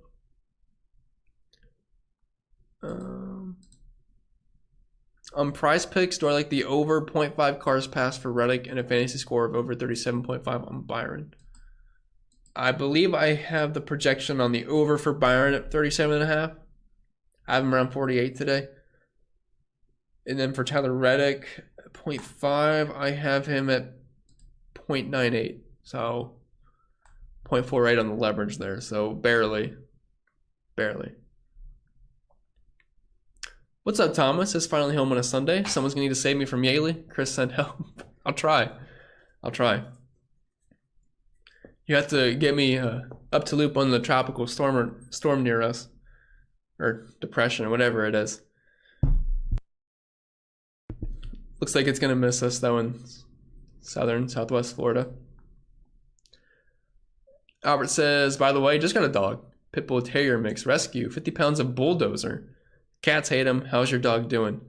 On Prize Picks, do I like the over 0.5 cars passed for Reddick and a fantasy score of over 37.5 on Byron? I believe I have the projection on the over for Byron at 37.5. I have him around 48 today. And then for Tyler Reddick, 0.5, I have him at 0.98. So 0.48 on the leverage there. So barely. What's up, Thomas? It's finally home on a Sunday. Someone's gonna need to save me from Yaley. Chris sent help. I'll try. You have to get me up to loop on the tropical storm near us, or depression, or whatever it is. Looks like it's gonna miss us though in southwest Florida. Albert says, by the way, just got a dog. Pitbull Terrier mix rescue, 50 pounds of bulldozer. Cats hate him. How's your dog doing?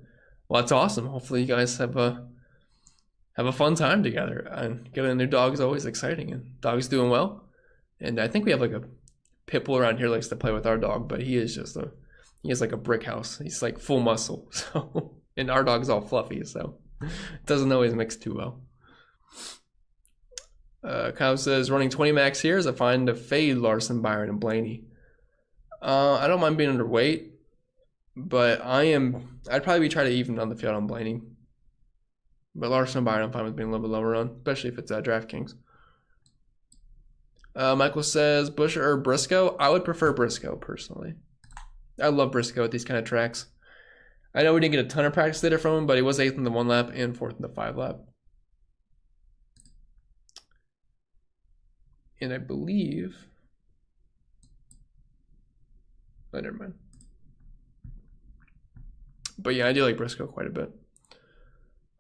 Well, that's awesome. Hopefully you guys have a fun time together. And getting a new dog is always exciting. And dog's doing well. And I think we have like a pit bull around here likes to play with our dog, but he is just he has like a brick house. He's like full muscle. So, and our dog's all fluffy, so it doesn't always mix too well. Kyle says, running 20 max here as I find to fade Larson, Byron, and Blaney. I don't mind being underweight. But I'd probably try to even on the field on Blaney. But Larson and Byron, I'm fine with being a little bit lower on, especially if it's DraftKings. Michael says, Bush or Briscoe? I would prefer Briscoe, personally. I love Briscoe at these kind of tracks. I know we didn't get a ton of practice data from him, but he was 8th in the 1 lap and 4th in the 5 lap. And I believe... Oh, never mind. But yeah, I do like Briscoe quite a bit.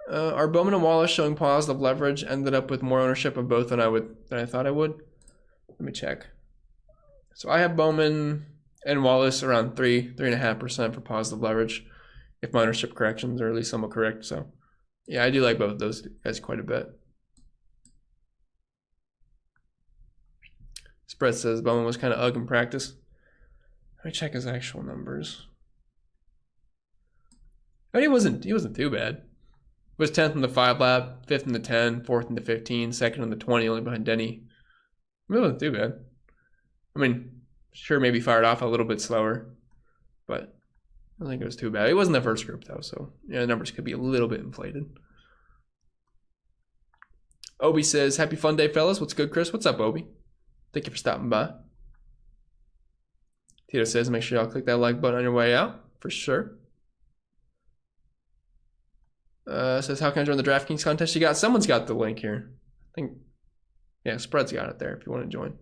Our Bowman and Wallace showing positive leverage ended up with more ownership of both than I thought I would. Let me check. So I have Bowman and Wallace around 3.5% for positive leverage, if my ownership corrections are at least somewhat correct. So yeah, I do like both of those guys quite a bit. Spread says Bowman was kind of ugly in practice. Let me check his actual numbers. But he wasn't too bad. Was 10th in the 5 lap, 5th in the 10, 4th in the 15, 2nd in the 20, only behind Denny. It wasn't too bad. I mean, sure, maybe fired off a little bit slower, but I don't think it was too bad. It wasn't the first group though, so yeah, the numbers could be a little bit inflated. Obi says, happy fun day, fellas. What's good, Chris? What's up, Obi? Thank you for stopping by. Tito says, make sure y'all click that like button on your way out, for sure. Says, how can I join the DraftKings contest? Someone's got the link here. I think, yeah, Spread's got it there if you want to join.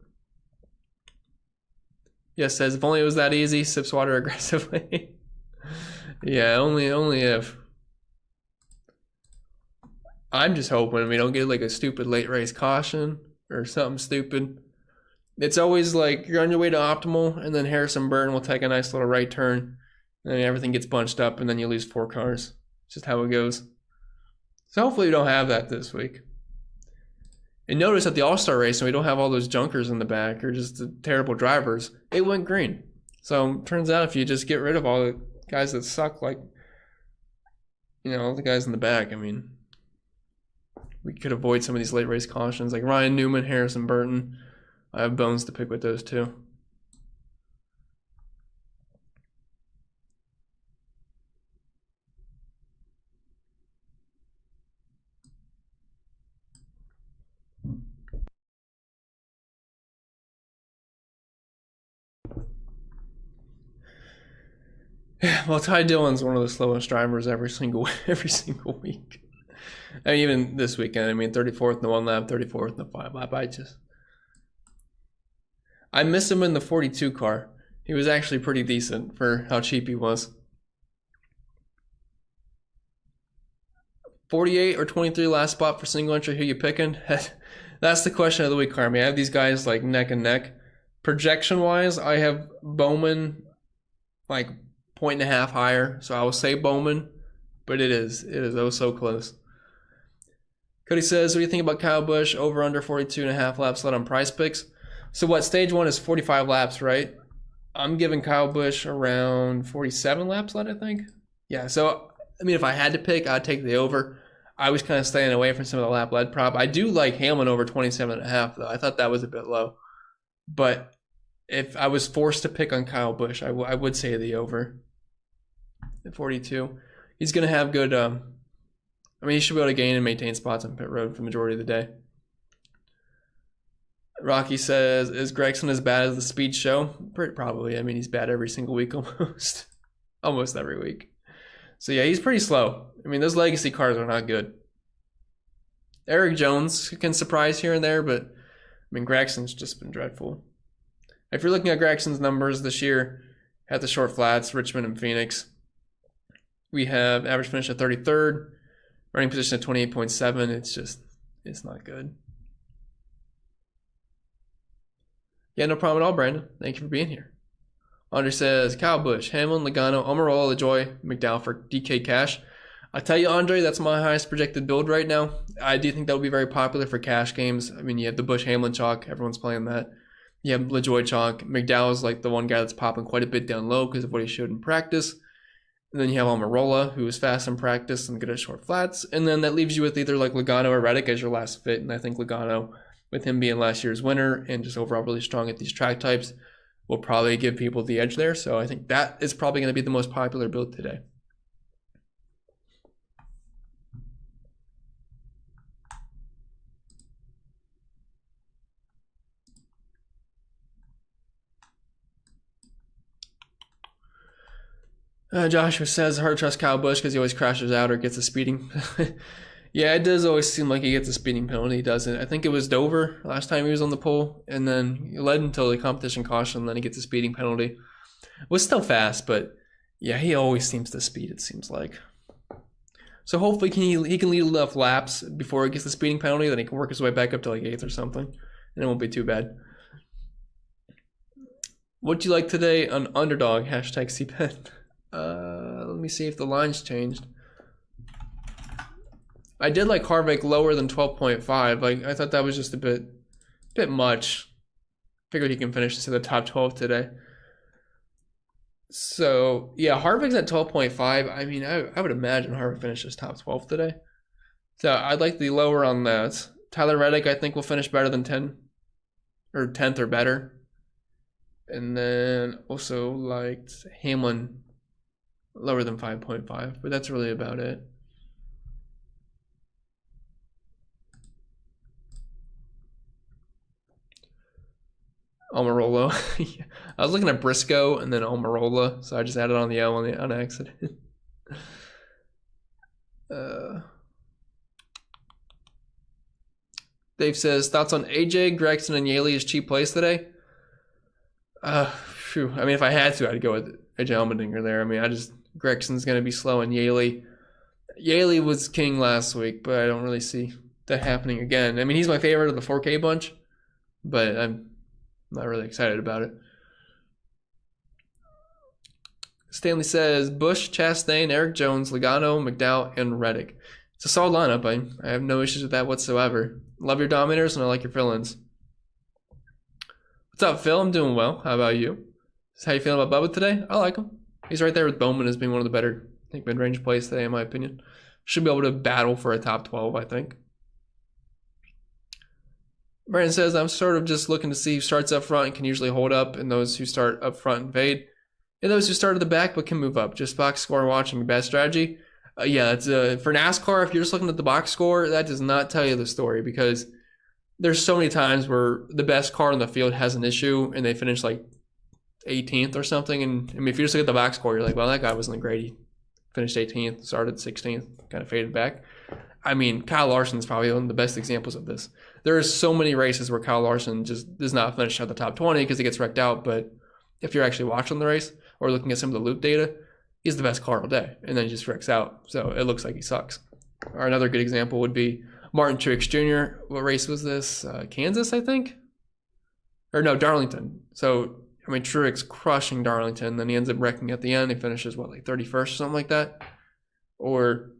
Yes, says, if only it was that easy, sips water aggressively. Yeah, only if. I'm just hoping we don't get like a stupid late race caution or something stupid. It's always like you're on your way to optimal, and then Harrison Burton will take a nice little right turn, and then everything gets bunched up, and then you lose 4 cars. It's just how it goes. So hopefully we don't have that this week. And notice at the All-Star race, when we don't have all those junkers in the back or just the terrible drivers, it went green. So turns out if you just get rid of all the guys that suck, like, you know, all the guys in the back, I mean, we could avoid some of these late race cautions, like Ryan Newman, Harrison Burton. I have bones to pick with those two. Well, Ty Dillon's one of the slowest drivers every single week. And even this weekend, I mean, 34th in the 1 lap, 34th in the 5 lap. I miss him in the 42 car. He was actually pretty decent for how cheap he was. 48 or 23 last spot for single entry. Who you picking? That's the question of the week, Carmi. I have these guys like neck and neck. Projection wise, I have Bowman like 1.5 higher, so I will say Bowman, but it is oh so close. Cody says, what do you think about Kyle Busch over under 42.5 laps led on Prize Picks? So what, stage 1 is 45 laps, right? I'm giving Kyle Busch around 47 laps led, I think. Yeah, so I mean, if I had to pick, I'd take the over. I was kind of staying away from some of the lap led prop. I do like Hamlin over 27.5 though. I thought that was a bit low, but if I was forced to pick on Kyle Busch, I would say the over at 42. He's going to have good, I mean, he should be able to gain and maintain spots on pit road for the majority of the day. Rocky says, is Gregson as bad as the speed show? Probably. I mean, he's bad every single week almost. Almost every week. So yeah, he's pretty slow. I mean, those legacy cars are not good. Eric Jones can surprise here and there, but I mean, Gregson's just been dreadful. If you're looking at Gregson's numbers this year, at the short flats, Richmond and Phoenix, we have average finish at 33rd, running position at 28.7. It's not good. Yeah, no problem at all, Brandon. Thank you for being here. Andre says, Kyle Busch, Hamlin, Logano, Almirola, LaJoy, McDowell for DK Cash. I tell you, Andre, that's my highest projected build right now. I do think that will be very popular for cash games. I mean, you have the Busch-Hamlin chalk. Everyone's playing that. You have LaJoy chalk. McDowell's like the one guy that's popping quite a bit down low because of what he showed in practice. And then you have Almirola, who is fast in practice and good at short flats. And then that leaves you with either like Logano or Reddick as your last fit. And I think Logano, with him being last year's winner and just overall really strong at these track types, will probably give people the edge there. So I think that is probably going to be the most popular build today. Joshua says, hard to trust Kyle Busch because he always crashes out or gets a speeding. Yeah, it does always seem like he gets a speeding penalty, doesn't it? I think it was Dover last time he was on the pole, and then he led until the competition caution, and then he gets a speeding penalty. Was still fast, but yeah, he always seems to speed, it seems like. So hopefully he can lead enough laps before he gets the speeding penalty, then he can work his way back up to like 8th or something, and it won't be too bad. What'd you like today on Underdog? Hashtag CPET. Let me see if the line's changed. I did like Harvick lower than 12.5. Like I thought that was just a bit much. Figured he can finish this in the top 12 today. So yeah, Harvick's at 12.5. I mean, I would imagine Harvick finishes top 12 today. So I'd like the lower on that. Tyler Reddick, I think, will finish better than 10 or 10th or better. And then also liked Hamlin lower than 5.5, but that's really about it. Almirola. Yeah. I was looking at Briscoe and then Almirola, so I just added on the L on accident. Dave says, thoughts on AJ, Gregson, and Yaley's cheap plays today? I mean, if I had to, I'd go with AJ Allmendinger there. I mean, Gregson's going to be slow, and Yaley was king last week, but I don't really see that happening again. I mean, he's my favorite of the 4K bunch, but I'm not really excited about it. Stanley says, Bush, Chastain, Eric Jones, Logano, McDowell, and Reddick. It's a solid lineup. I have no issues with that whatsoever. Love your dominators, and I like your fill-ins. What's up, Phil? I'm doing well. How about you? How you feeling about Bubba today? I like him. He's right there with Bowman as being one of the better, I think, mid-range plays today, in my opinion. Should be able to battle for a top 12, I think. Brandon says, I'm sort of just looking to see who starts up front and can usually hold up, and those who start up front and fade. And those who start at the back but can move up. Just box score watching a bad strategy. Yeah, it's for NASCAR, if you're just looking at the box score, that does not tell you the story, because there's so many times where the best car on the field has an issue and they finish like 18th or something. And I mean, if you just look at the box score, you're like, well, that guy wasn't great. He finished 18th, started 16th, kind of faded back. I mean, Kyle Larson's probably one of the best examples of this. There are so many races where Kyle Larson just does not finish at the top 20 because he gets wrecked out. But if you're actually watching the race or looking at some of the loop data, he's the best car all day, and then he just wrecks out. So it looks like he sucks. Or another good example would be Martin Truex Jr. What race was this? Kansas, I think? Or no, Darlington. So, I mean, Truex crushing Darlington, then he ends up wrecking at the end. He finishes, like 31st or something like that? Or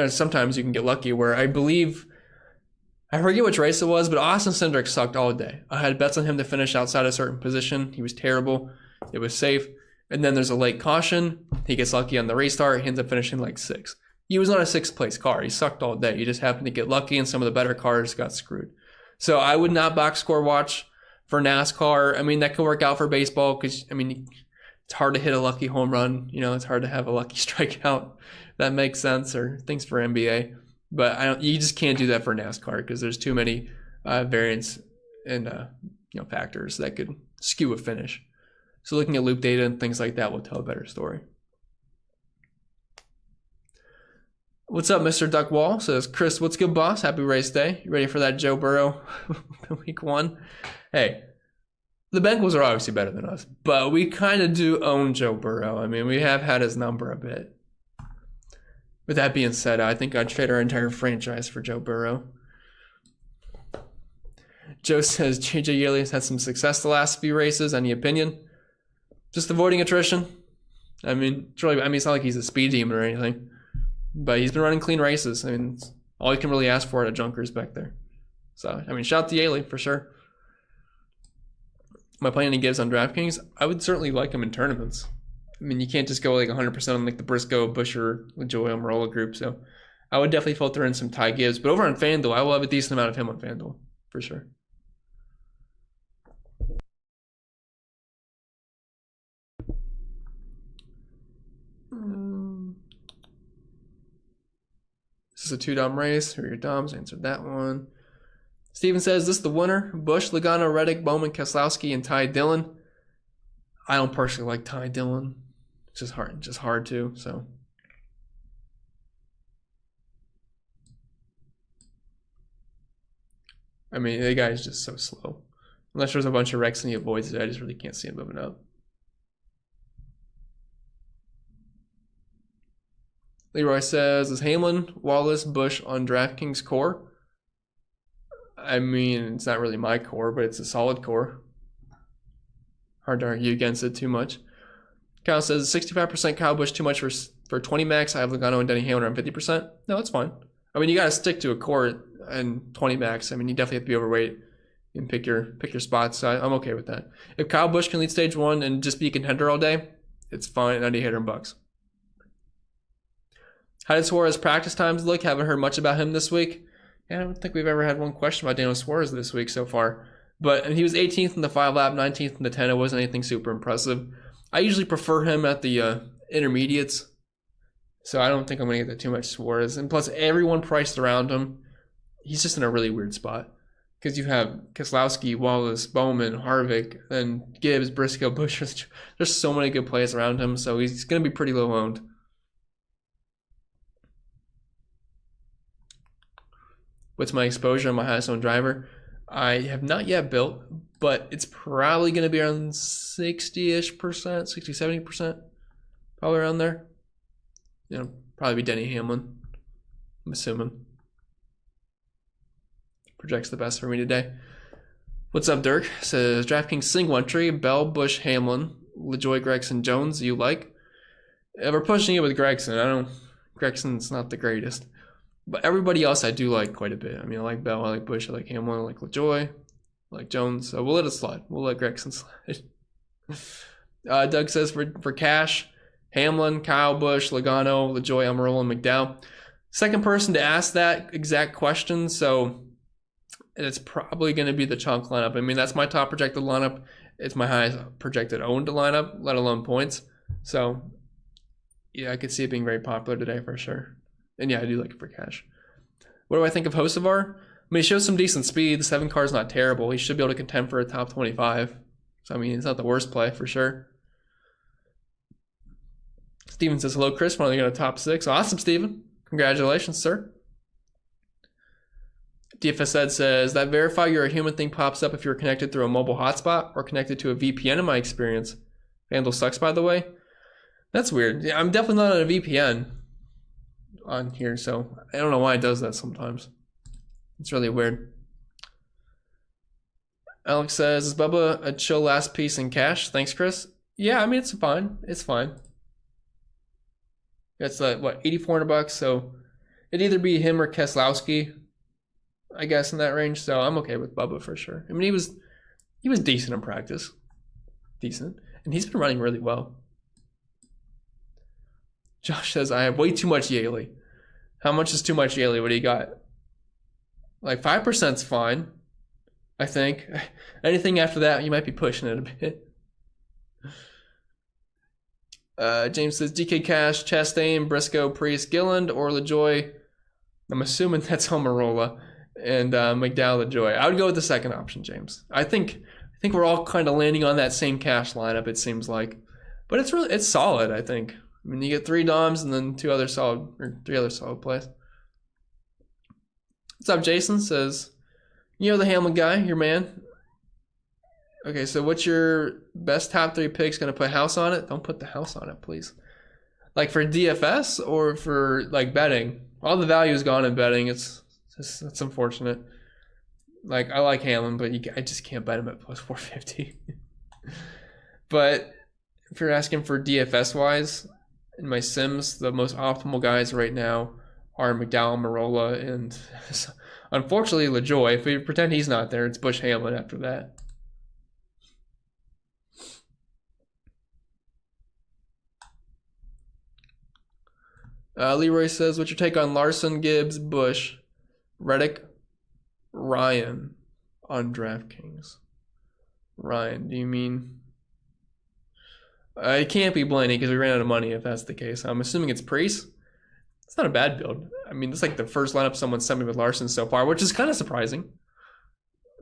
sometimes you can get lucky where I forget which race it was, but Austin Cindric sucked all day. I had bets on him to finish outside a certain position. He was terrible. It was safe. And then there's a late caution. He gets lucky on the restart. He ends up finishing like 6th. He was not a 6th place car. He sucked all day. He just happened to get lucky, and some of the better cars got screwed. So I would not box score watch for NASCAR. I mean, that could work out for baseball because, I mean, it's hard to hit a lucky home run. You know, it's hard to have a lucky strikeout. That makes sense, or things for NBA. But you just can't do that for NASCAR because there's too many variants and factors that could skew a finish. So looking at loop data and things like that will tell a better story. What's up, Mr. Duck Wall? Says, Chris, what's good, boss? Happy race day. You ready for that Joe Burrow week 1? Hey, the Bengals are obviously better than us, but we kind of do own Joe Burrow. I mean, we have had his number a bit. With that being said, I think I'd trade our entire franchise for Joe Burrow. Joe says, JJ Yeley has had some success the last few races. Any opinion? Just avoiding attrition. I mean, it's not like he's a speed demon or anything, but he's been running clean races. I mean, it's all you can really ask for at a Junkers back there. So, I mean, shout out to Yaley for sure. Am I playing any gives on DraftKings? I would certainly like him in tournaments. I mean, you can't just go like 100% on like the Briscoe, Busher, LaJoy, Almirola group. So, I would definitely filter in some Ty Gibbs. But over on FanDuel, I will have a decent amount of him on FanDuel for sure. This is a 2-dom race. Who are your doms? Answered that one. Steven says, this is the winner. Bush, Logano, Reddick, Bowman, Keselowski, and Ty Dillon. I don't personally like Ty Dillon. It's just hard to, so. I mean, the guy is just so slow. Unless there's a bunch of wrecks and he avoids it, I just really can't see him moving up. Leroy says, is Hamlin, Wallace, Bush on DraftKings core? I mean, it's not really my core, but it's a solid core. Hard to argue against it too much. Kyle says, 65% Kyle Busch too much for 20 max. I have Logano and Denny Hamlin around 50%. No, that's fine. I mean, you got to stick to a core and 20 max. I mean, you definitely have to be overweight and pick your spots. So I'm okay with that. If Kyle Busch can lead stage 1 and just be a contender all day, it's fine. $9,800. How did Suarez practice times look? Haven't heard much about him this week. Yeah, I don't think we've ever had one question about Daniel Suarez this week so far. But he was 18th in the 5 lap, 19th in the 10. It wasn't anything super impressive. I usually prefer him at the intermediates. So I don't think I'm going to get that too much Suarez. And plus, everyone priced around him. He's just in a really weird spot. Because you have Keselowski, Wallace, Bowman, Harvick, then Gibbs, Briscoe, Busch. There's so many good players around him. So he's going to be pretty low owned. What's my exposure on my highest owned driver? I have not yet built, but it's probably going to be around 60-ish percent, 60, 70%. Probably around there. You know, probably be Denny Hamlin, I'm assuming. Projects the best for me today. What's up, Dirk? Says DraftKings single entry, Bell, Busch, Hamlin, LaJoy, Gregson, Jones. You like? We're pushing it with Gregson. Gregson's not the greatest. But everybody else I do like quite a bit. I mean, I like Bell, I like Busch, I like Hamlin, I like LaJoy, I like Jones. So we'll let it slide. We'll let Gregson slide. Doug says for cash, Hamlin, Kyle Busch, Logano, LaJoy, Almirola, and McDowell. Second person to ask that exact question, so it's probably going to be the chunk lineup. I mean, that's my top projected lineup. It's my highest projected owned lineup, let alone points. So, yeah, I could see it being very popular today for sure. And yeah, I do like it for cash. What do I think of Hocevar? I mean, he shows some decent speed. The 7 car is not terrible. He should be able to contend for a top 25. So, I mean, it's not the worst play for sure. Steven says, hello, Chris. Finally got a top 6. Awesome, Steven. Congratulations, sir. DFS Ed says, that verify you're a human thing pops up if you're connected through a mobile hotspot or connected to a VPN in my experience. FanDuel sucks, by the way. That's weird. Yeah, I'm definitely not on a VPN on here, so I don't know why it does that sometimes. It's really weird. Alex says, is Bubba a chill last piece in cash? Thanks, Chris. Yeah, I mean, it's fine. It's fine. That's what, $8,400, so it'd either be him or Keselowski, I guess, in that range. So I'm okay with Bubba for sure. I mean, he was decent in practice. Decent. And he's been running really well. Josh says, I have way too much Yaley. How much is too much Yaley? What do you got? Like 5%'s fine, I think. Anything after that, you might be pushing it a bit. James says, DK Cash, Chastain, Briscoe, Priest, Gilland, or LaJoy. I'm assuming that's Almirola. And McDowell, LaJoy. I would go with the second option, James. I think we're all kind of landing on that same cash lineup, it seems like. But it's solid, I think. I mean, you get 3 Doms and then 3 other solid plays. What's up, Jason? Says, you know the Hamlin guy, your man. Okay, so what's your best top 3 picks? Gonna put house on it? Don't put the house on it, please. Like for DFS or for like betting? All the value is gone in betting. It's unfortunate. Like, I like Hamlin, but I just can't bet him at plus 450. But if you're asking for DFS wise, in my sims, the most optimal guys right now are McDowell, Almirola, and unfortunately LaJoy. If we pretend he's not there, it's Busch, Hamlin after that. Leroy says, what's your take on Larson, Gibbs, Busch, Reddick, Ryan on DraftKings? Ryan, do you mean? It can't be Blaney because we ran out of money if that's the case. I'm assuming it's Priest. It's not a bad build. I mean, it's like the first lineup someone sent me with Larson so far, which is kind of surprising.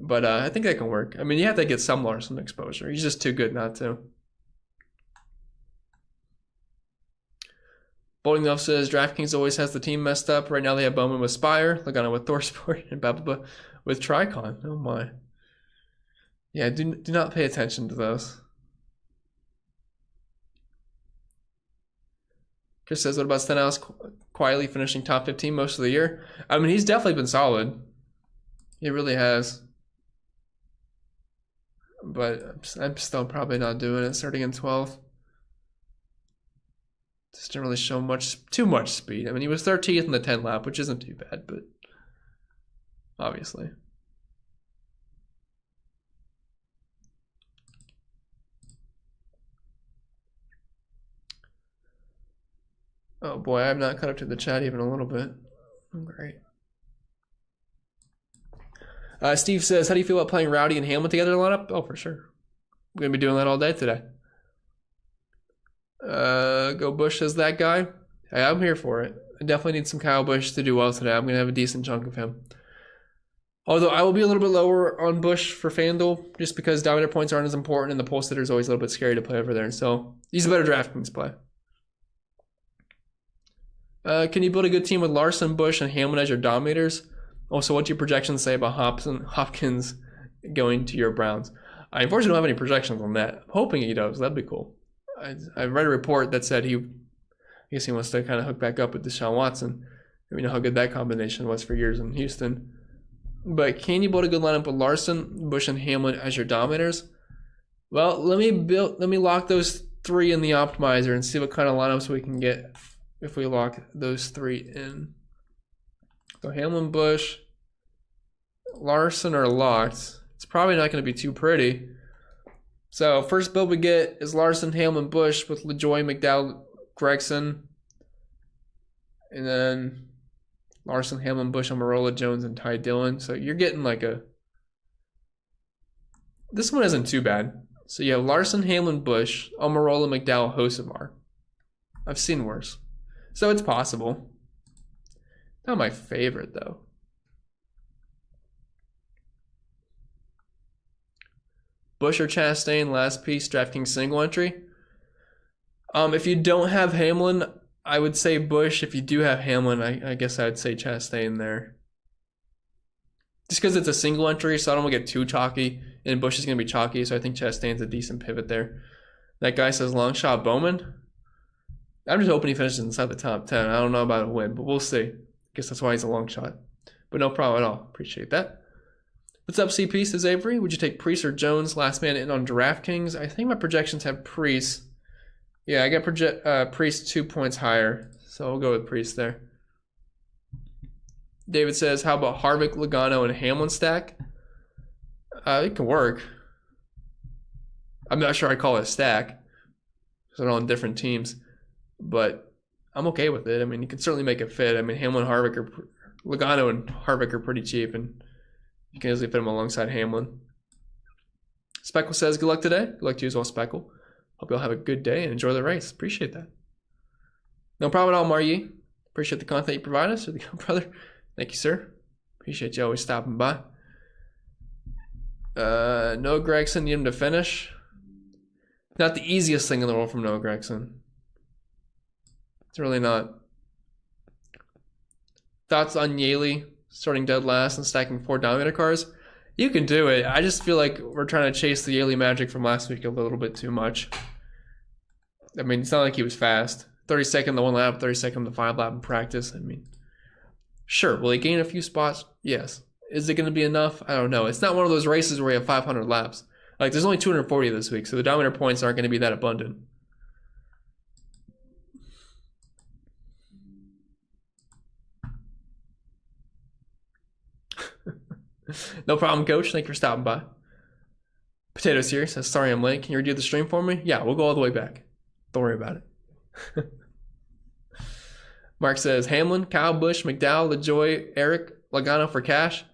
But I think that can work. I mean, you have to get some Larson exposure. He's just too good not to. Bowling Off says, DraftKings always has the team messed up. Right now they have Bowman with Spire, Logano with ThorSport, and Baba with Tricon. Oh my. Yeah, do not pay attention to those. Chris says, what about Stenhouse quietly finishing top 15 most of the year? I mean, he's definitely been solid. He really has. But I'm still probably not doing it starting in 12th. Just didn't really show too much speed. I mean, he was 13th in the 10 lap, which isn't too bad, but obviously. Oh boy, I'm not caught up to the chat even a little bit. Great. Steve says, how do you feel about playing Rowdy and Hamlin together in the lineup? Oh, for sure. We're going to be doing that all day today. Go Bush as that guy. Hey, I'm here for it. I definitely need some Kyle Busch to do well today. I'm going to have a decent chunk of him. Although I will be a little bit lower on Busch for FanDuel just because Dominator points aren't as important and the pole sitter is always a little bit scary to play over there. So he's a better DraftKings play. Can you build a good team with Larson, Busch, and Hamlin as your dominators? Also, what do your projections say about Hopkins going to your Browns? I unfortunately don't have any projections on that. I'm hoping he does. That'd be cool. I read a report that said I guess he wants to kind of hook back up with Deshaun Watson. We know how good that combination was for years in Houston. But can you build a good lineup with Larson, Busch, and Hamlin as your dominators? Well, let me lock those three in the optimizer and see what kind of lineups we can get if we lock those three in. So Hamlin, Busch, Larson are locked. It's probably not going to be too pretty. So first build we get is Larson, Hamlin, Busch with LaJoy, McDowell, Gregson. And then Larson, Hamlin, Busch, Almirola, Jones, and Ty Dillon. So you're getting like a... This one isn't too bad. So you have Larson, Hamlin, Busch, Almirola, McDowell, Hocevar. I've seen worse. So it's possible. Not my favorite, though. Busch or Chastain, last piece, DraftKings single entry. If you don't have Hamlin, I would say Busch. If you do have Hamlin, I guess I would say Chastain there. Just because it's a single entry, so I don't want to get too chalky. And Busch is going to be chalky, so I think Chastain's a decent pivot there. That guy says long shot Bowman. I'm just hoping he finishes inside the top 10. I don't know about a win, but we'll see. I guess that's why he's a long shot. But no problem at all. Appreciate that. What's up, CP? Says Avery. Would you take Priest or Jones last man in on DraftKings? I think my projections have Priest. Yeah, I got Priest 2 points higher, so I'll go with Priest there. David says, how about Harvick, Logano, and Hamlin stack? It can work. I'm not sure I'd call it a stack, because they're on different teams, but I'm okay with it. I mean, you can certainly make it fit. I mean, Logano and Harvick are pretty cheap, and you can easily fit them alongside Hamlin. Speckle says, good luck today. Good luck to you as well, Speckle. Hope you all have a good day and enjoy the race. Appreciate that. No problem at all, Maryi. Appreciate the content you provide us. Brother. Thank you, sir. Appreciate you always stopping by. Noah Gregson, need him to finish. Not the easiest thing in the world from Noah Gregson. It's really not. Thoughts on Yaley starting dead last and stacking 4 Dominator cars? You can do it. I just feel like we're trying to chase the Yaley magic from last week a little bit too much. I mean, it's not like he was fast. 32nd the 1 lap, 32nd the 5 lap in practice. I mean, sure. Will he gain a few spots? Yes. Is it going to be enough? I don't know. It's not one of those races where you have 500 laps. Like, there's only 240 this week, so the Dominator points aren't going to be that abundant. No problem, Coach. Thank you for stopping by. Potatoes here says, sorry I'm late. Can you redo the stream for me? Yeah, we'll go all the way back. Don't worry about it. Mark says, Hamlin, Kyle Busch, McDowell, LaJoy, Eric, Logano for cash.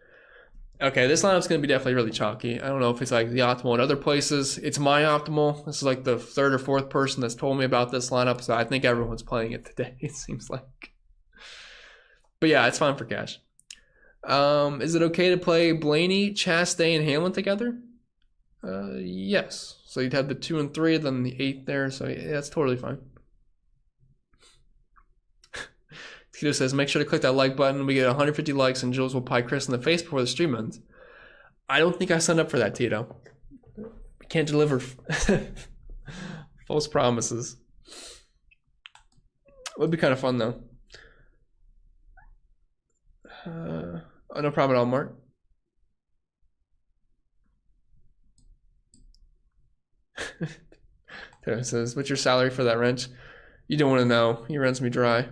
Okay, this lineup's going to be definitely really chalky. I don't know if it's like the optimal in other places. It's my optimal. This is like the 3rd or 4th person that's told me about this lineup, so I think everyone's playing it today, it seems like. But yeah, it's fine for cash. Is it okay to play Blaney, Chastain, and Hamlin together? Yes. So you'd have the 2 and 3, then the 8 there. So yeah, that's totally fine. Tito says, make sure to click that like button. We get 150 likes and Jules will pie Chris in the face before the stream ends. I don't think I signed up for that, Tito. We can't deliver false promises. It would be kind of fun, though. Oh, no problem at all, Mark. It says, what's your salary for that wrench? You don't want to know. He runs me dry.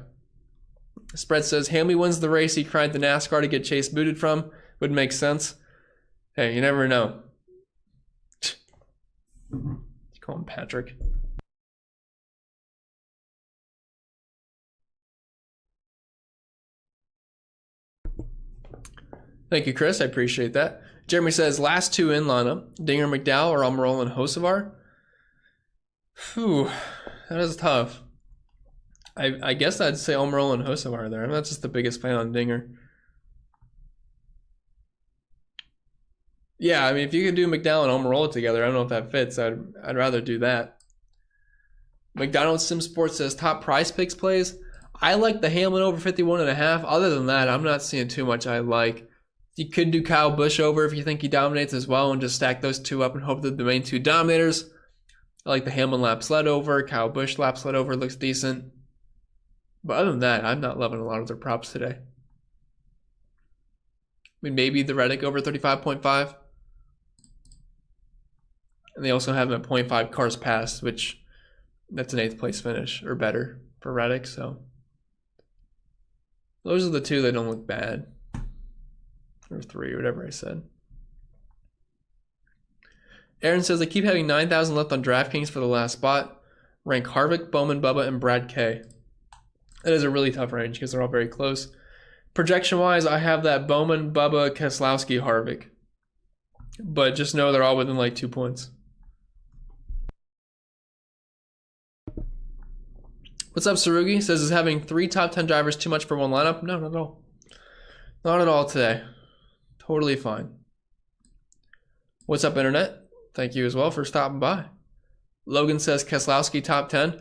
Spread says, Hamley wins the race he cried the NASCAR to get Chase booted from. Would make sense. Hey, you never know. You call him Patrick. Thank you, Chris. I appreciate that. Jeremy says, last 2 in lineup. Dinger, McDowell, or Almirola and Hocevar. Whew, that is tough. I guess I'd say Almirola and Hocevar there. I'm not just the biggest fan on Dinger. Yeah, I mean, if you could do McDowell and Almirola together, I don't know if that fits. I'd rather do that. McDonald's Sim Sports says top price picks plays. I like the Hamlin over 51.5. Other than that, I'm not seeing too much I like. You could do Kyle Busch over if you think he dominates as well and just stack those two up and hope that the main two dominators. I like the Hamlin lap sled over. Kyle Busch lap sled over looks decent. But other than that, I'm not loving a lot of their props today. I mean, maybe the Reddick over 35.5. And they also have him at 0.5 cars passed, which that's an 8th place finish or better for Reddick. So those are the two that don't look bad. Or 3, whatever I said. Aaron says, I keep having 9,000 left on DraftKings for the last spot. Rank Harvick, Bowman, Bubba, and Brad K. That is a really tough range because they're all very close. Projection-wise, I have that Bowman, Bubba, Keselowski, Harvick. But just know they're all within like 2 points. What's up, Sarugi? Says, is having 3 top 10 drivers too much for one lineup? No, not at all. Not at all today. Totally fine. What's up, Internet? Thank you as well for stopping by. Logan says Keselowski top 10.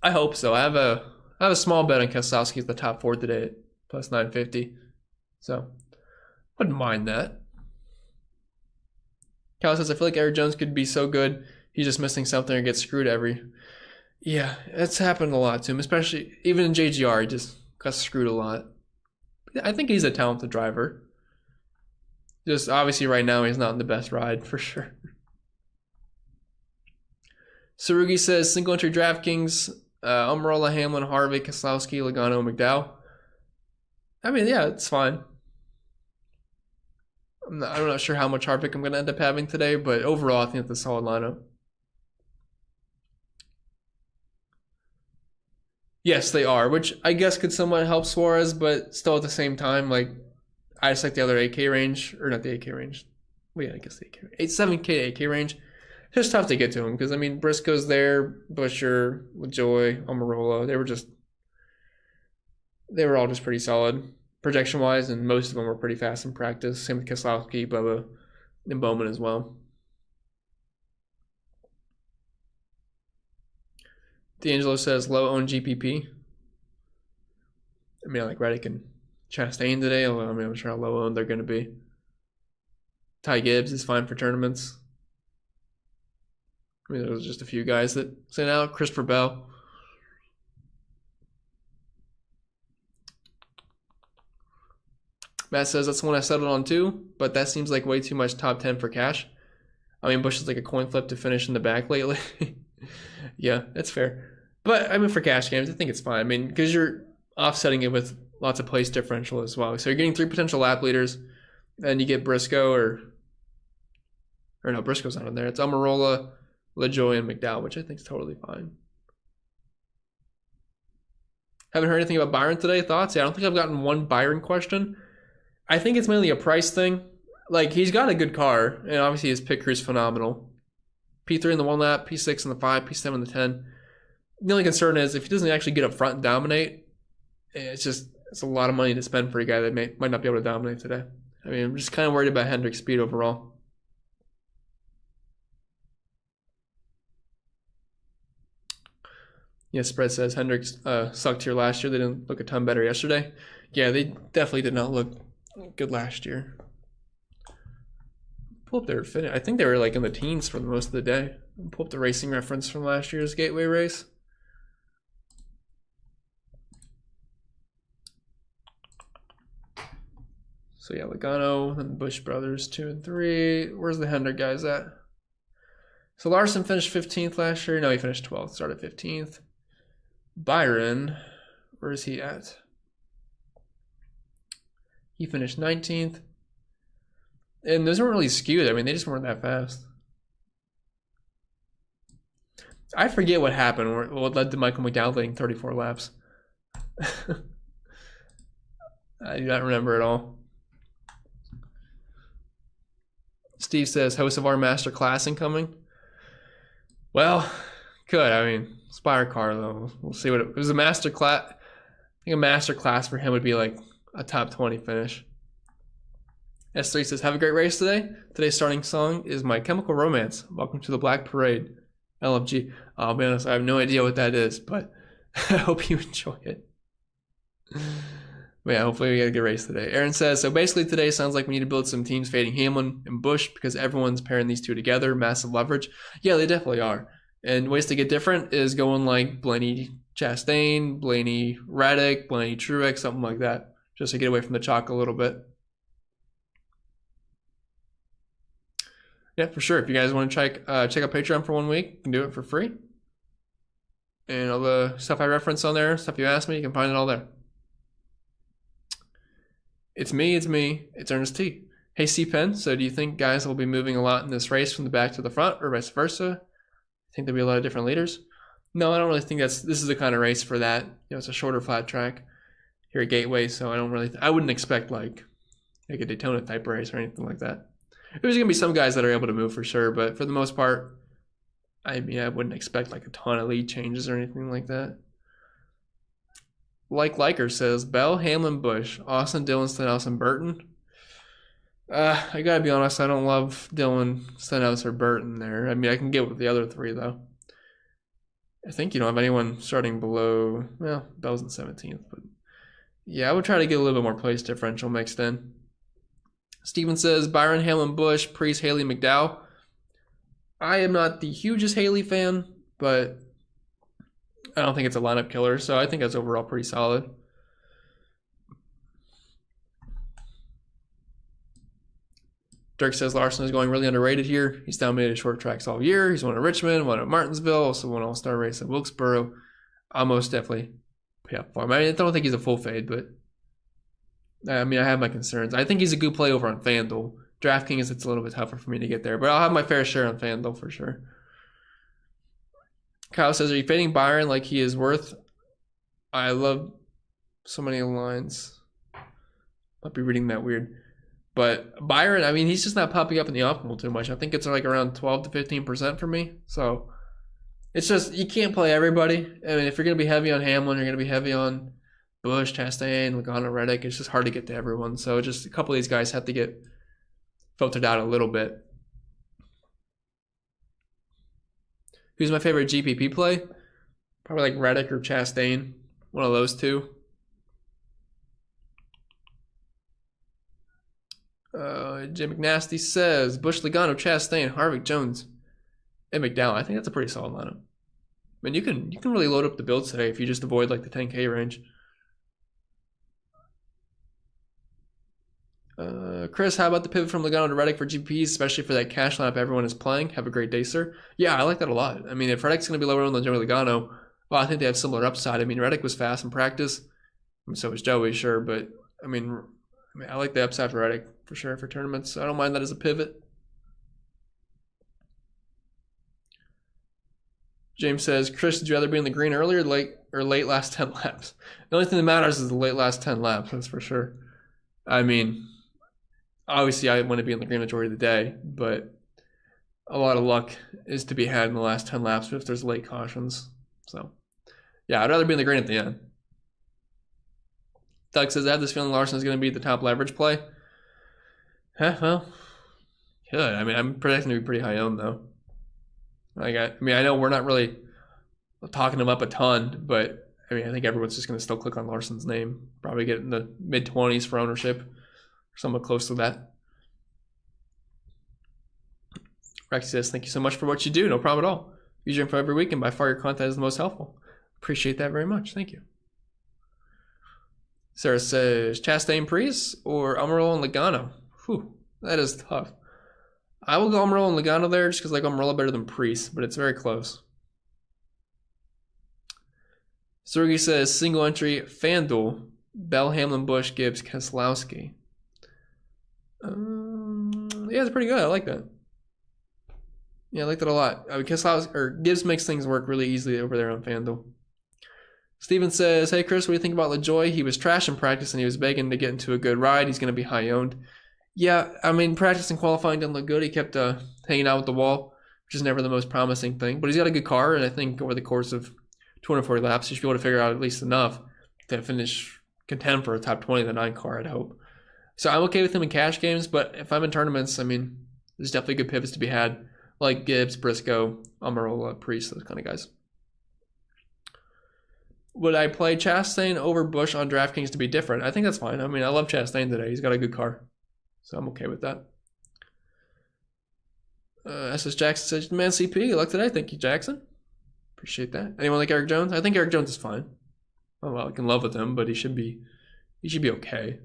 I hope so. I have a small bet on Keselowski at the top 4 today at plus 950. So, wouldn't mind that. Cal says, I feel like Eric Jones could be so good. He's just missing something or gets screwed every. Yeah, it's happened a lot to him, especially even in JGR. He just got screwed a lot. I think he's a talented driver. Just obviously right now he's not in the best ride for sure. Sarugi says single entry DraftKings, Almirola, Hamlin, Harvick, Keselowski, Logano, McDowell. I mean, yeah, it's fine. I'm not sure how much Harvick I'm going to end up having today, but overall I think it's a solid lineup. Yes, they are, which I guess could somewhat help Suarez, but still at the same time, like, I just like the other 8K range, or not the 8K range. Well, yeah, I guess the 8K, 7K to 8K range. It's just tough to get to him because, I mean, Briscoe's there, Buscher, LaJoy, Almirola. They were all just pretty solid projection-wise, and most of them were pretty fast in practice. Same with Keselowski, Bubba, and Bowman as well. D'Angelo says low-owned GPP. I mean, I like Reddick and Chastain today, although I'm not sure how low-owned they're going to be. Ty Gibbs is fine for tournaments. I mean, there's just a few guys that sent out. Christopher Bell. Matt says that's the one I settled on too, but that seems like way too much top 10 for cash. I mean, Busch is like a coin flip to finish in the back lately. Yeah, that's fair. But, I mean, for cash games, I think it's fine. I mean, because you're offsetting it with lots of place differential as well. So you're getting 3 potential lap leaders, and you get Briscoe or no, Briscoe's not in there. It's Almirola, LaJoy, and McDowell, which I think is totally fine. Haven't heard anything about Byron today. Thoughts? Yeah, I don't think I've gotten one Byron question. I think it's mainly a price thing. Like, he's got a good car, and obviously his pit crew is phenomenal. P3 in the 1 lap, P6 in the 5, P7 in the 10. The only concern is if he doesn't actually get up front and dominate, it's a lot of money to spend for a guy that might not be able to dominate today. I mean, I'm just kind of worried about Hendick's speed overall. Yeah, spread says Hendricks sucked here last year. They didn't look a ton better yesterday. Yeah, they definitely did not look good last year. Pull up their finish. I think they were like in the teens for most of the day. Pull up the racing reference from last year's Gateway race. So yeah, Logano and the Busch brothers 2 and 3. Where's the Hendrick guys at? So Larson finished 15th last year. No, he finished 12th. Started 15th. Byron, where is he at? He finished 19th. And those weren't really skewed. I mean, they just weren't that fast. I forget what happened, what led to Michael McDowell leading 34 laps. I do not remember at all. Steve says, host of our master class incoming. Well, Could. I mean, Spire car though. We'll see what it was. A master class. I think a master class for him would be like a top 20 finish. S3 says, have a great race today. Today's starting song is My Chemical Romance. Welcome to the Black Parade. LFG. I'll be honest, I have no idea what that is, but I hope you enjoy it. But yeah, hopefully we get a good race today. Aaron says, so basically today sounds like we need to build some teams fading Hamlin and Busch because everyone's pairing these two together. Massive leverage. Yeah, they definitely are. And ways to get different is going like Blaney Chastain, Blaney Reddick, Blaney Truex, something like that, just to get away from the chalk a little bit. Yeah, for sure. If you guys want to check out Patreon for 1 week, you can do it for free. And all the stuff I reference on there, stuff you asked me, you can find it all there. It's me. It's Ernest T. Hey, C-Pen, so do you think guys will be moving a lot in this race from the back to the front or vice versa? I think there'll be a lot of different leaders. No, I don't really think this is the kind of race for that. You know, it's a shorter flat track here at Gateway, so I wouldn't expect like a Daytona type race or anything like that. There's going to be some guys that are able to move for sure, but for the most part, I mean, I wouldn't expect like a ton of lead changes or anything like that. Like Liker says, Bell, Hamlin, Busch, Austin, Dillon, Stenhouse, and Burton. I got to be honest, I don't love Dillon, Stenhouse, or Burton there. I mean, I can get with the other three, though. I think you don't have anyone starting below, well, Bell's in 17th, but yeah, I would try to get a little bit more place differential mixed in. Steven says, Byron, Hamlin, Busch, Priest, Haley, McDowell. I am not the hugest Haley fan, but I don't think it's a lineup killer, so I think that's overall pretty solid. Dirk says Larson is going really underrated here. He's dominated short tracks all year. He's won at Richmond, won at Martinsville, also won an all-star race at Wilkesboro. I'll most definitely pay up for him. I mean, I don't think he's a full fade, but I mean, I have my concerns. I think he's a good play over on FanDuel. DraftKings, it's a little bit tougher for me to get there, but I'll have my fair share on FanDuel for sure. Kyle says, are you fading Byron like he is worth? I love so many lines. Might be reading that weird. But Byron, I mean, he's just not popping up in the optimal too much. I think it's like around 12 to 15% for me. So it's just, you can't play everybody. I mean, if you're going to be heavy on Hamlin, you're going to be heavy on Busch, Chastain, Logano, Reddick. It's just hard to get to everyone. So just a couple of these guys have to get filtered out a little bit. Who's my favorite GPP play? Probably like Reddick or Chastain. One of those two. Jim McNasty says Busch, Logano, Chastain, Harvick, Jones, and McDowell. I think that's a pretty solid lineup. I mean, you can really load up the builds today if you just avoid like the 10K range. Chris, how about the pivot from Logano to Reddick for GPPs, especially for that cash lineup everyone is playing? Have a great day, sir. Yeah, I like that a lot. I mean, if Reddick's going to be lower than Joey Logano, well, I think they have similar upside. I mean, Reddick was fast in practice. So was Joey, sure. But, I mean, I like the upside for Reddick for sure for tournaments. I don't mind that as a pivot. James says, Chris, did you rather be in the green earlier or late last 10 laps? The only thing that matters is the late last 10 laps, that's for sure. I mean, obviously I want to be in the green majority of the day, but a lot of luck is to be had in the last 10 laps if there's late cautions. So, yeah, I'd rather be in the green at the end. Doug says, I have this feeling Larson is going to be the top leverage play. Well, good. I mean, I'm predicting to be pretty high owned, though. I know we're not really talking him up a ton, but I mean, I think everyone's just going to still click on Larson's name. Probably get in the mid-20s for ownership, or somewhat close to that. Rex says, thank you so much for what you do. No problem at all. Use your info every week, and by far your content is the most helpful. Appreciate that very much. Thank you. Sarah says, Chastain, Priest, or Almirola and Logano? Whew, that is tough. I will go Almirola and Logano there just because I like Almirola better than Priest, but it's very close. Sergey says, single entry, FanDuel, Bell, Hamlin, Busch, Gibbs, Keselowski. Yeah, it's pretty good. I like that. Yeah, I like that a lot. Gibbs makes things work really easily over there on FanDuel. Steven says, hey, Chris, what do you think about LaJoy? He was trash in practice and he was begging to get into a good ride. He's going to be high owned. Yeah, I mean, practice and qualifying didn't look good. He kept hanging out with the wall. which is never the most promising thing. But he's got a good car, and I think over the course of 240 laps, he should be able to figure out at least enough to finish contend for a top 20 in the 9 car, I'd hope. So I'm okay with him in cash games, but if I'm in tournaments, I mean, there's definitely good pivots to be had, like Gibbs, Briscoe, Almirola, Priest, those kind of guys. Would I play Chastain over Busch on DraftKings to be different? I think that's fine. I mean, I love Chastain today. He's got a good car, so I'm okay with that. SS Jackson says, man, CP, you luck today. Thank you, Jackson. Appreciate that. Anyone like Eric Jones? I think Eric Jones is fine. Oh, well, I can love with him, but he should be okay.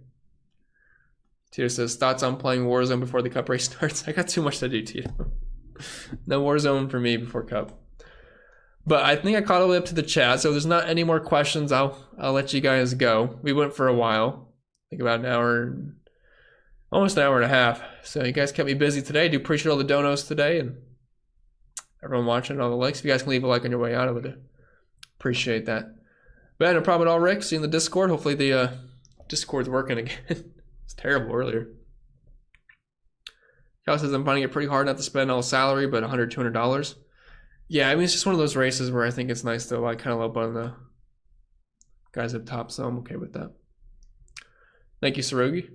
Tito says, thoughts on playing Warzone before the Cup race starts? I got too much to do, Tito. No Warzone for me before Cup. But I think I caught all the way up to the chat, so if there's not any more questions, I'll let you guys go. We went for a while, I think about an hour, almost an hour and a half. So you guys kept me busy today. I do appreciate all the donos today and everyone watching and all the likes. If you guys can leave a like on your way out, I would appreciate that. But no problem at all, Rick. See you in the Discord. Hopefully the Discord's working again. It's terrible earlier. Cal says, I'm finding it pretty hard not to spend all salary, but $100, $200. Yeah, I mean, it's just one of those races where I think it's nice to like kind of low on the guys up top, so I'm okay with that. Thank you, Sarogi.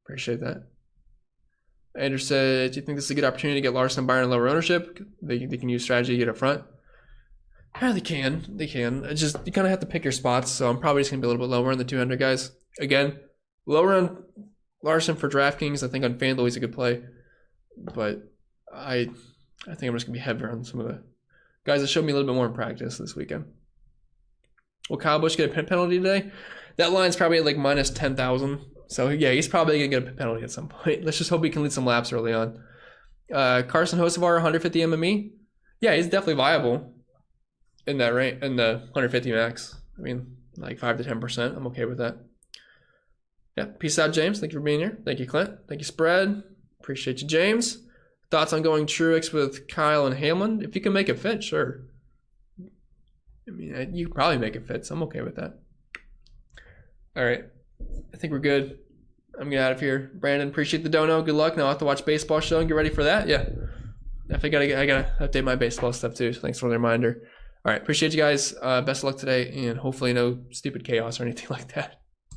Appreciate that. Andrew said, do you think this is a good opportunity to get Larson, Byron, and lower ownership? They can use strategy to get up front. Yeah, they can. It's just, you kind of have to pick your spots, so I'm probably just going to be a little bit lower on the 200 guys. Again, lower on Larson for DraftKings. I think on FanDuel he's a good play, but I think I'm just going to be heavier on some of the guys that showed me a little bit more in practice this weekend. Will Kyle Busch get a pit penalty today? That line's probably at like minus 10,000. So yeah, he's probably going to get a pit penalty at some point. Let's just hope he can lead some laps early on. Carson Hocevar, 150 MME. Yeah, he's definitely viable in that range, in the 150 max. I mean, like 5 to 10%. I'm okay with that. Yeah, peace out, James. Thank you for being here. Thank you, Clint. Thank you, Spread. Appreciate you, James. Thoughts on going Truex with Kyle and Hamlin? If you can make it fit, sure. I mean, you can probably make it fit, so I'm okay with that. All right. I think we're good. I'm getting out of here. Brandon, appreciate the dono. Good luck. Now I'll have to watch baseball show and get ready for that. Yeah. Definitely I gotta update my baseball stuff too, so thanks for the reminder. All right. Appreciate you guys. Best of luck today, and hopefully no stupid chaos or anything like that.